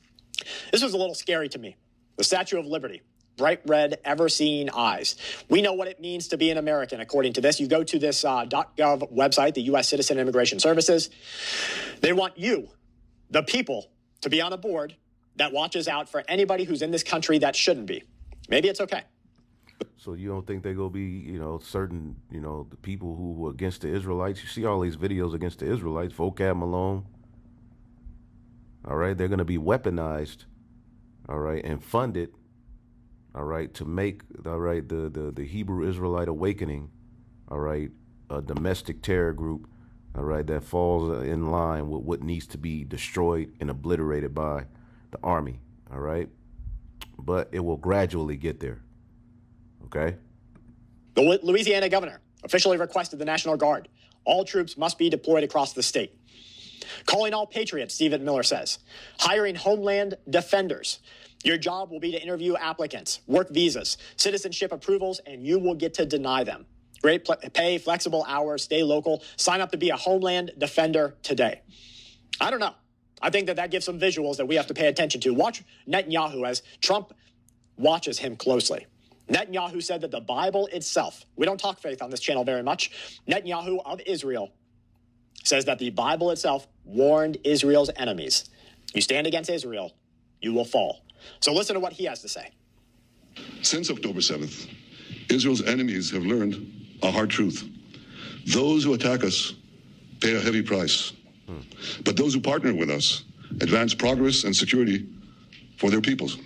This was a little scary to me. The Statue of Liberty, bright red, ever-seeing eyes. We know what it means to be an American, according to this. You go to this .gov website, the U.S. Citizen Immigration Services. They want you, the people, to be on a board that watches out for anybody who's in this country that shouldn't be. Maybe it's okay. So you don't think they're going to be, certain, the people who were against the Israelites? You see all these videos against the Israelites, vocab Malone. All right, they're going to be weaponized, all right, and funded, all right, to make, all right, the Hebrew Israelite awakening, all right, a domestic terror group, all right, that falls in line with what needs to be destroyed and obliterated by the army, all right? But it will gradually get there, okay? The Louisiana governor officially requested the National Guard. All troops must be deployed across the state. Calling all patriots, Stephen Miller says. Hiring homeland defenders. Your job will be to interview applicants, work visas, citizenship approvals, and you will get to deny them. Great pay, flexible hours, stay local. Sign up to be a homeland defender today. I don't know. I think that gives some visuals that we have to pay attention to. Watch Netanyahu as Trump watches him closely. Netanyahu said that the Bible itself, we don't talk faith on this channel very much. Netanyahu of Israel says that the Bible itself warned Israel's enemies. You stand against Israel, you will fall. So listen to what he has to say. Since October 7th, Israel's enemies have learned a hard truth. Those who attack us pay a heavy price. But those who partner with us advance progress and security for their peoples.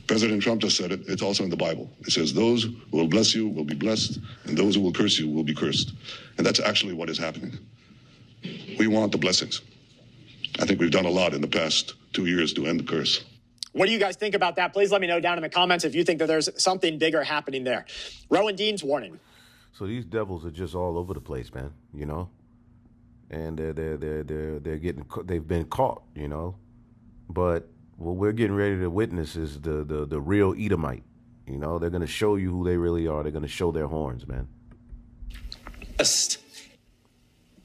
President Trump just said it. It's also in the Bible. It says those who will bless you will be blessed, and those who will curse you will be cursed. And that's actually what is happening. We want the blessings. I think we've done a lot in the past 2 years to end the curse. What do you guys think about that? Please let me know down in the comments if you think that there's something bigger happening there. Rowan Dean's warning. So these devils are just all over the place, man, and they've been caught, but what we're getting ready to witness is the real Edomite. They're going to show you who they really are. They're going to show their horns, man.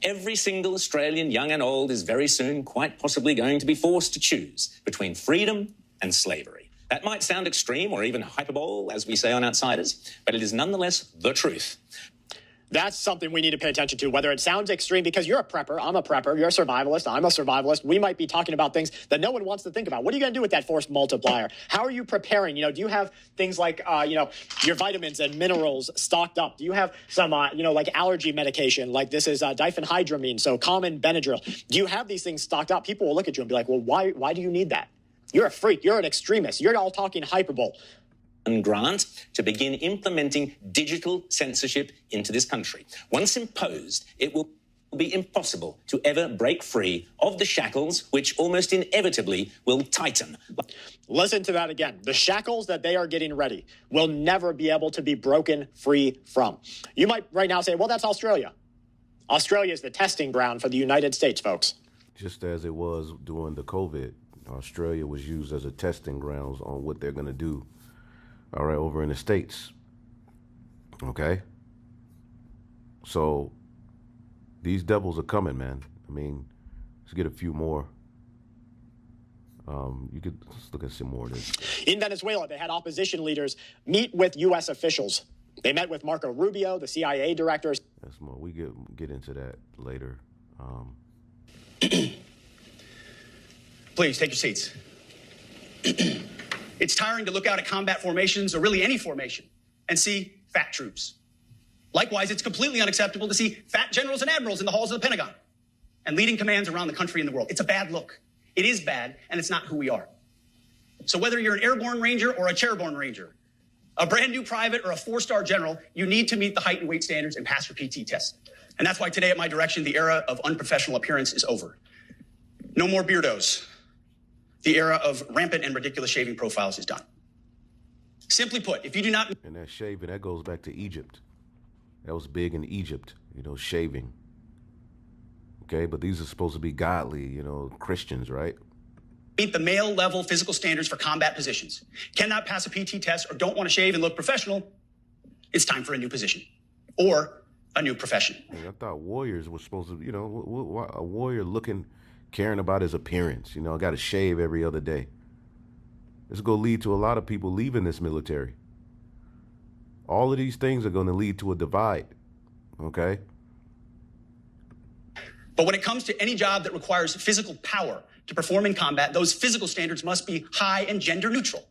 Every single Australian, young and old, is very soon quite possibly going to be forced to choose between freedom and slavery. That might sound extreme or even hyperbole, as we say on Outsiders, but it is nonetheless the truth. That's something we need to pay attention to, whether it sounds extreme, because you're a prepper, I'm a prepper, you're a survivalist, I'm a survivalist. We might be talking about things that no one wants to think about. What are you going to do with that force multiplier? How are you preparing? Do you have things like, your vitamins and minerals stocked up? Do you have some, like allergy medication, like this is diphenhydramine, so common Benadryl? Do you have these things stocked up? People will look at you and be like, well, why do you need that? You're a freak. You're an extremist. You're all talking hyperbole. And grant to begin implementing digital censorship into this country. Once imposed, it will be impossible to ever break free of the shackles, which almost inevitably will tighten. Listen to that again. The shackles that they are getting ready will never be able to be broken free from. You might right now say, well, that's Australia. Australia is the testing ground for the United States, folks. Just as it was during the COVID, Australia was used as a testing grounds on what they're going to do. All right, over in the States. Okay? So these devils are coming, man. Let's get a few more. Let's look at some more of this. In Venezuela, they had opposition leaders meet with U.S. officials They met with Marco Rubio, the CIA director. That's more. We get into that later. Please take your seats. It's tiring to look out at combat formations, or really any formation, and see fat troops. Likewise, it's completely unacceptable to see fat generals and admirals in the halls of the Pentagon and leading commands around the country and the world. It's a bad look. It is bad, and it's not who we are. So whether you're an airborne ranger or a chairborne ranger, a brand new private or a 4-star general, you need to meet the height and weight standards and pass your PT test. And that's why today, at my direction, the era of unprofessional appearance is over. No more beardos. The era of rampant and ridiculous shaving profiles is done. Simply put, if you do not... And that shaving, that goes back to Egypt. That was big in Egypt, shaving. Okay, but these are supposed to be godly, Christians, right? Meet the male level physical standards for combat positions, cannot pass a PT test, or don't want to shave and look professional, it's time for a new position or a new profession. I thought warriors were supposed to, a warrior caring about his appearance, got to shave every other day. This is going to lead to a lot of people leaving this military. All of these things are going to lead to a divide, okay? But when it comes to any job that requires physical power to perform in combat, those physical standards must be high and gender neutral.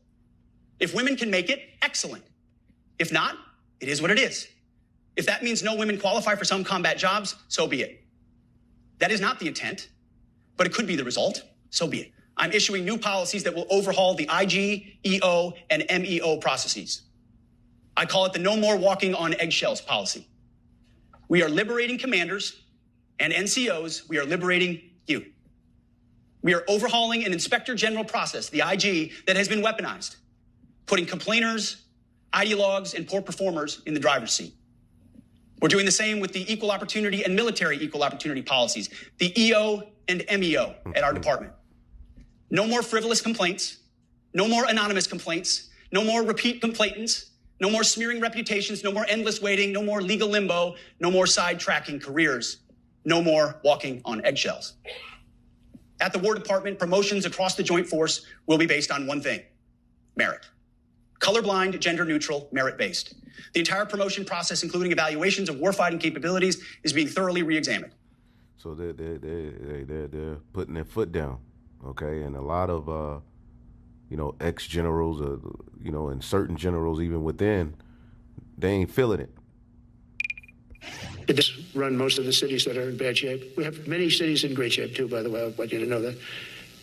If women can make it, excellent. If not, it is what it is. If that means no women qualify for some combat jobs, so be it. That is not the intent, but it could be the result, so be it. I'm issuing new policies that will overhaul the IG, EO, and MEO processes. I call it the no more walking on eggshells policy. We are liberating commanders and NCOs. We are liberating you. We are overhauling an inspector general process, the IG, that has been weaponized, putting complainers, ideologues, and poor performers in the driver's seat. We're doing the same with the equal opportunity and military equal opportunity policies, the EO and MEO at our department. No more frivolous complaints, no more anonymous complaints, no more repeat complainants, no more smearing reputations, no more endless waiting, no more legal limbo, no more sidetracking careers, no more walking on eggshells. At the War Department, promotions across the Joint Force will be based on one thing: merit. Colorblind, gender-neutral, merit-based. The entire promotion process, including evaluations of warfighting capabilities, is being thoroughly re-examined. So they're putting their foot down, okay? And a lot of, ex-generals, and certain generals even within, they ain't feeling it. It does run most of the cities that are in bad shape. We have many cities in great shape, too, by the way. I want you to know that.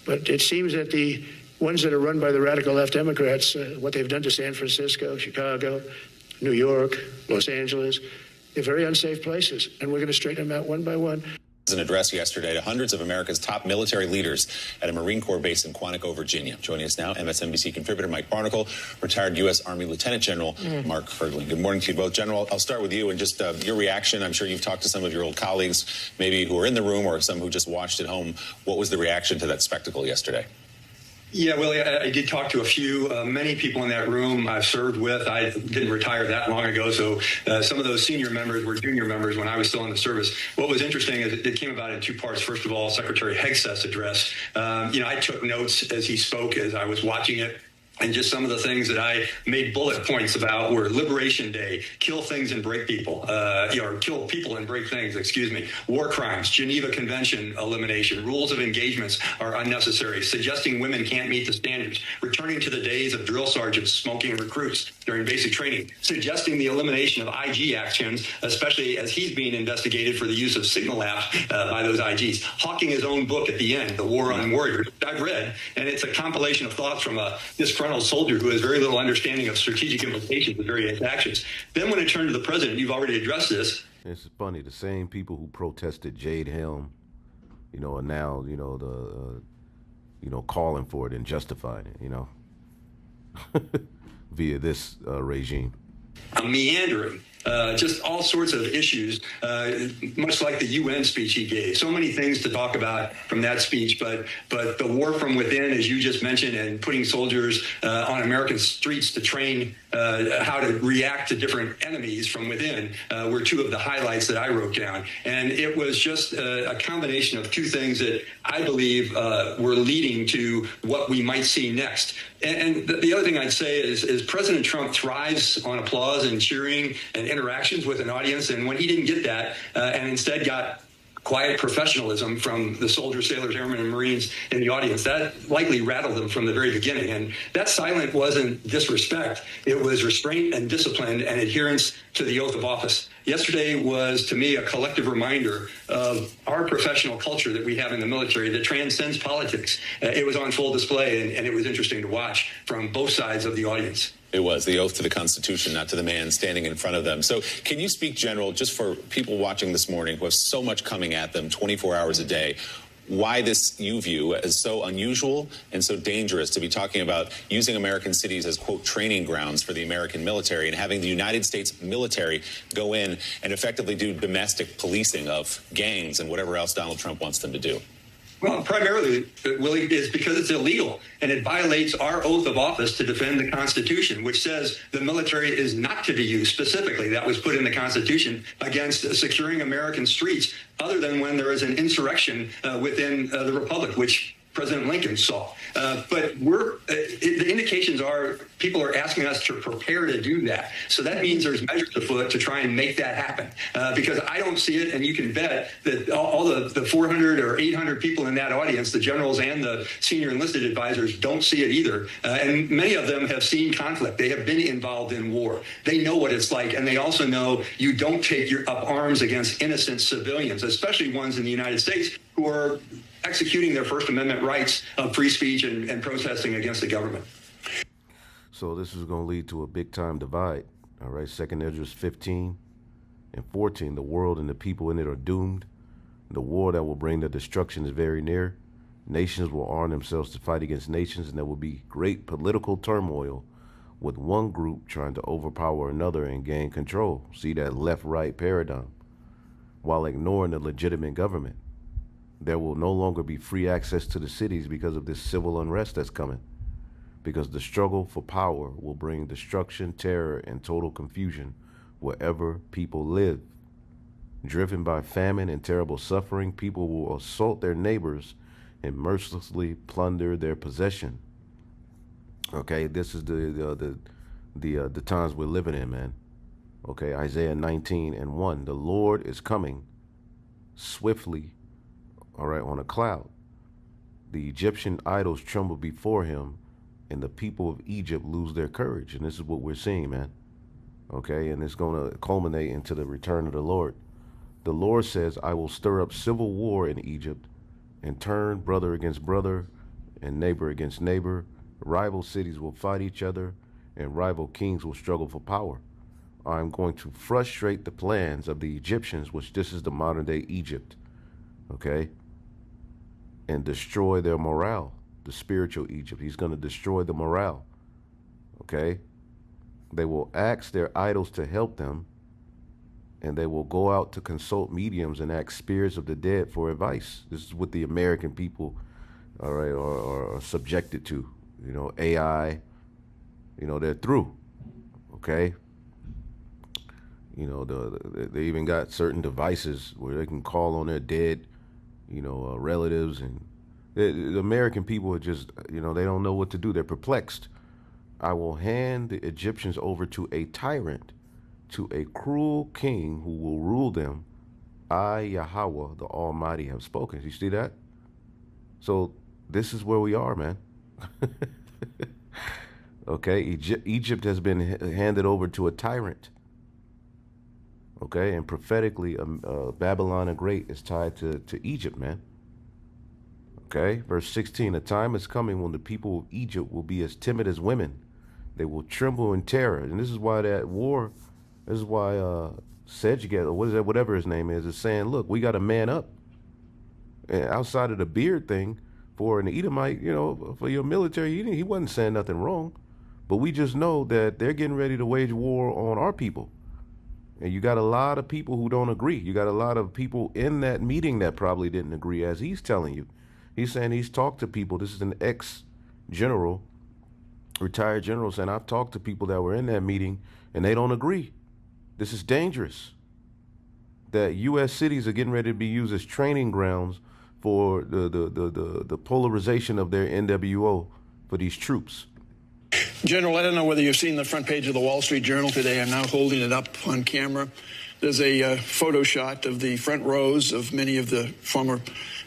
But it seems that the ones that are run by the radical left Democrats, what they've done to San Francisco, Chicago, New York, Los Angeles, they're very unsafe places, and we're going to straighten them out one by one. An address yesterday to hundreds of America's top military leaders at a Marine Corps base in Quantico, Virginia. Joining us now, MSNBC contributor Mike Barnicle, retired U.S. Army Lieutenant General Mark Fergling. Good morning to you both. General, I'll start with you and just your reaction. I'm sure you've talked to some of your old colleagues, maybe who are in the room or some who just watched at home. What was the reaction to that spectacle yesterday? Yeah, Willie, I did talk to a few, many people in that room I've served with. I didn't retire that long ago, so some of those senior members were junior members when I was still in the service. What was interesting is it came about in two parts. First of all, Secretary Hegseth's address. I took notes as he spoke as I was watching it. And just some of the things that I made bullet points about were Liberation Day, kill things and break people, or kill people and break things, war crimes, Geneva Convention elimination, rules of engagements are unnecessary, suggesting women can't meet the standards, returning to the days of drill sergeants smoking recruits during basic training, suggesting the elimination of IG actions, especially as he's being investigated for the use of signal apps by those IGs, hawking his own book at the end, The War on Warriors, I've read, and it's a compilation of thoughts from a disgruntled soldier who has very little understanding of strategic implications of various actions. Then when it turned to the president, you've already addressed this. It's funny, the same people who protested Jade Helm, are now, calling for it and justifying it, via this regime. Meandering, just all sorts of issues, much like the UN speech he gave. So many things to talk about from that speech, but the war from within, as you just mentioned, and putting soldiers on American streets to train how to react to different enemies from within were two of the highlights that I wrote down. And it was just a combination of two things that I believe were leading to what we might see next. And the other thing I'd say is President Trump thrives on applause and cheering and interactions with an audience. And when he didn't get that and instead got quiet professionalism from the soldiers, sailors, airmen, and Marines in the audience, that likely rattled them from the very beginning. And that silence wasn't disrespect. It was restraint and discipline and adherence to the oath of office. Yesterday was, to me, a collective reminder of our professional culture that we have in the military that transcends politics. It was on full display, and it was interesting to watch from both sides of the audience. It was the oath to the Constitution, not to the man standing in front of them. So can you speak, General, just for people watching this morning who have so much coming at them 24 hours a day, why this you view as so unusual and so dangerous to be talking about using American cities as, quote, training grounds for the American military and having the United States military go in and effectively do domestic policing of gangs and whatever else Donald Trump wants them to do? Well, primarily, Willie, is because it's illegal and it violates our oath of office to defend the Constitution, which says the military is not to be used specifically. That was put in the Constitution against securing American streets, other than when there is an insurrection within the Republic, which President Lincoln saw. But the indications are people are asking us to prepare to do that. So that means there's measures afoot to try and make that happen. Because I don't see it, and you can bet that all the 400 or 800 people in that audience, the generals and the senior enlisted advisors, don't see it either. And many of them have seen conflict. They have been involved in war. They know what it's like, and they also know you don't take up arms against innocent civilians, especially ones in the United States who are executing their First Amendment rights of free speech and protesting against the government. So this is going to lead to a big-time divide. All right, 2 Ezra 15 and 14, the world and the people in it are doomed. The war that will bring the destruction is very near. Nations will arm themselves to fight against nations, and there will be great political turmoil with one group trying to overpower another and gain control. See that left-right paradigm, while ignoring the legitimate government. There will no longer be free access to the cities because of this civil unrest that's coming. Because the struggle for power will bring destruction, terror, and total confusion wherever people live. Driven by famine and terrible suffering, people will assault their neighbors and mercilessly plunder their possession. Okay, this is the times we're living in, man. Okay, Isaiah 19:1. The Lord is coming swiftly, all right, on a cloud. The Egyptian idols tremble before him, and the people of Egypt lose their courage. And this is what we're seeing, man. Okay, and it's going to culminate into the return of the Lord. The Lord says, I will stir up civil war in Egypt and turn brother against brother and neighbor against neighbor. Rival cities will fight each other, and rival kings will struggle for power. I'm going to frustrate the plans of the Egyptians, which this is the modern day Egypt, okay, and destroy their morale, the spiritual Egypt. He's going to destroy the morale, okay? They will ask their idols to help them, and they will go out to consult mediums and ask spirits of the dead for advice. This is what the American people, all right, are subjected to. You know, AI, you know, they're through, okay? You know, they even got certain devices where they can call on their dead, you know, relatives. And the American people are just, you know, they don't know what to do. They're perplexed. I will hand the Egyptians over to a tyrant, to a cruel king who will rule them. I, Yahweh, the Almighty, have spoken. You see that? So this is where we are, man. Okay, Egypt has been handed over to a tyrant. Okay, and prophetically, Babylon the Great is tied to Egypt, man. Okay, verse 16, a time is coming when the people of Egypt will be as timid as women. They will tremble in terror. And this is why that war, this is why Sedgwick, or what is that, whatever his name is saying, look, we got to man up. And outside of the beard thing, for an Edomite, you know, for your military, he wasn't saying nothing wrong. But we just know that they're getting ready to wage war on our people. And you got a lot of people who don't agree. You got a lot of people in that meeting that probably didn't agree, as he's telling you. He's saying he's talked to people. This is an ex-general, retired general, saying, I've talked to people that were in that meeting, and they don't agree. This is dangerous. That U.S. cities are getting ready to be used as training grounds for the polarization of their NWO for these troops. General, I don't know whether you've seen the front page of the Wall Street Journal today. I'm now holding it up on camera. There's a photo shot of the front rows of many of the former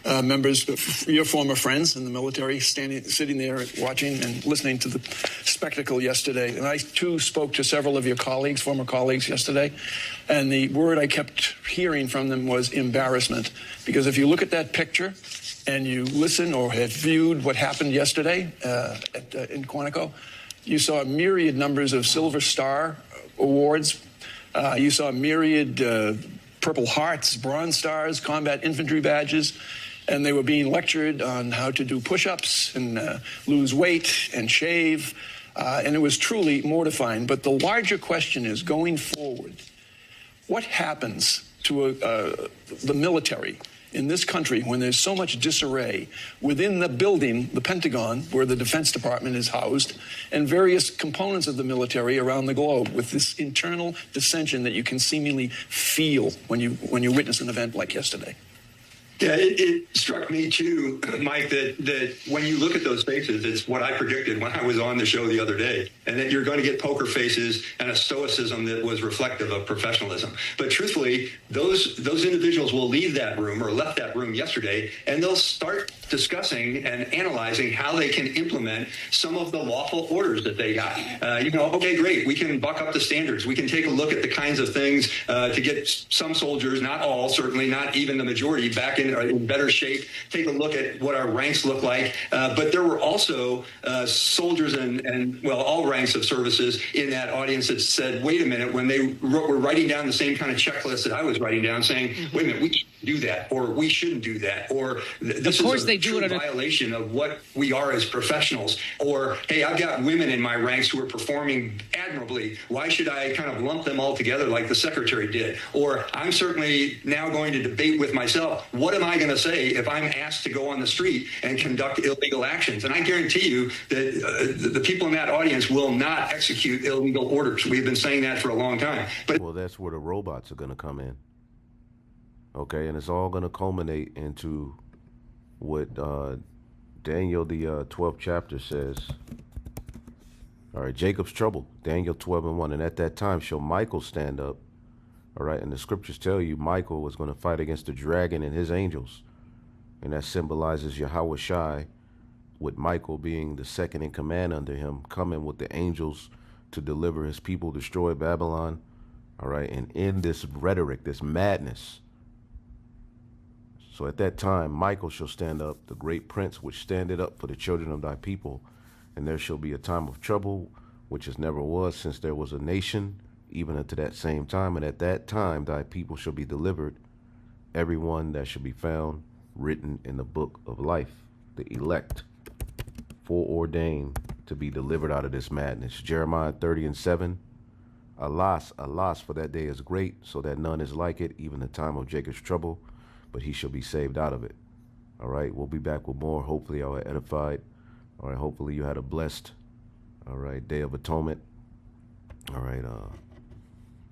members, your former friends in the military, sitting there watching and listening to the spectacle yesterday. And I, too, spoke to several of your colleagues, former colleagues, yesterday. And the word I kept hearing from them was embarrassment. Because if you look at that picture and you listen or have viewed what happened yesterday in Quantico, you saw myriad numbers of Silver Star awards. You saw myriad Purple Hearts, Bronze Stars, combat infantry badges, and they were being lectured on how to do push-ups and lose weight and shave, and it was truly mortifying. But the larger question is, going forward, what happens to the military in this country when there's so much disarray within the building, the Pentagon, where the Defense Department is housed, and various components of the military around the globe, with this internal dissension that you can seemingly feel when you witness an event like yesterday? Yeah, it struck me too, Mike, that when you look at those faces, it's what I predicted when I was on the show the other day, and that you're going to get poker faces and a stoicism that was reflective of professionalism. But truthfully, those individuals will leave that room or left that room yesterday, and they'll start discussing and analyzing how they can implement some of the lawful orders that they got. Okay, great, we can buck up the standards. We can take a look at the kinds of things to get some soldiers, not all, certainly not even the majority, back in better shape. Take a look at what our ranks look like. But there were also soldiers and all ranks of services in that audience that said, wait a minute, when they were writing down the same kind of checklist that I was writing down, saying, wait a minute, we can't do that, or we shouldn't do that, or this is a true violation of what we are as professionals, or, hey, I've got women in my ranks who are performing admirably. Why should I kind of lump them all together like the secretary did? Or I'm certainly now going to debate with myself, what am I going to say if I'm asked to go on the street and conduct illegal actions? And I guarantee you that the people in that audience will not execute illegal orders. We've been saying that for a long time. But well, that's where the robots are going to come in. Okay, and it's all going to culminate into what Daniel, the 12th chapter says. All right, Jacob's trouble, Daniel 12:1. And at that time shall Michael stand up. All right, and the scriptures tell you Michael was going to fight against the dragon and his angels. And that symbolizes Yahweh Shai, with Michael being the second in command under him, coming with the angels to deliver his people, destroy Babylon. All right, and in this rhetoric, this madness. So at that time, Michael shall stand up, the great prince which standeth up for the children of thy people. And there shall be a time of trouble, which as never was since there was a nation, even unto that same time. And at that time, thy people shall be delivered, every one that shall be found written in the book of life, the elect, foreordained to be delivered out of this madness. Jeremiah 30:7. Alas, alas, for that day is great, so that none is like it, even the time of Jacob's trouble, but he shall be saved out of it. All right, we'll be back with more. Hopefully y'all are edified. All right, hopefully you had a blessed, all right, Day of Atonement. All right,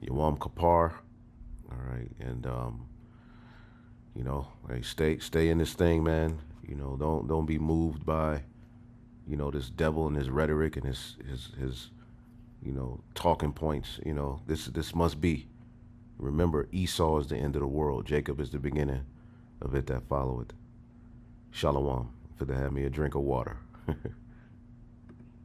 Yom Kippur. All right, and hey, stay in this thing, man. Don't be moved by, this devil and his rhetoric and his talking points. This must be. Remember, Esau is the end of the world. Jacob is the beginning of it that followeth. Shalom. For to have me a drink of water.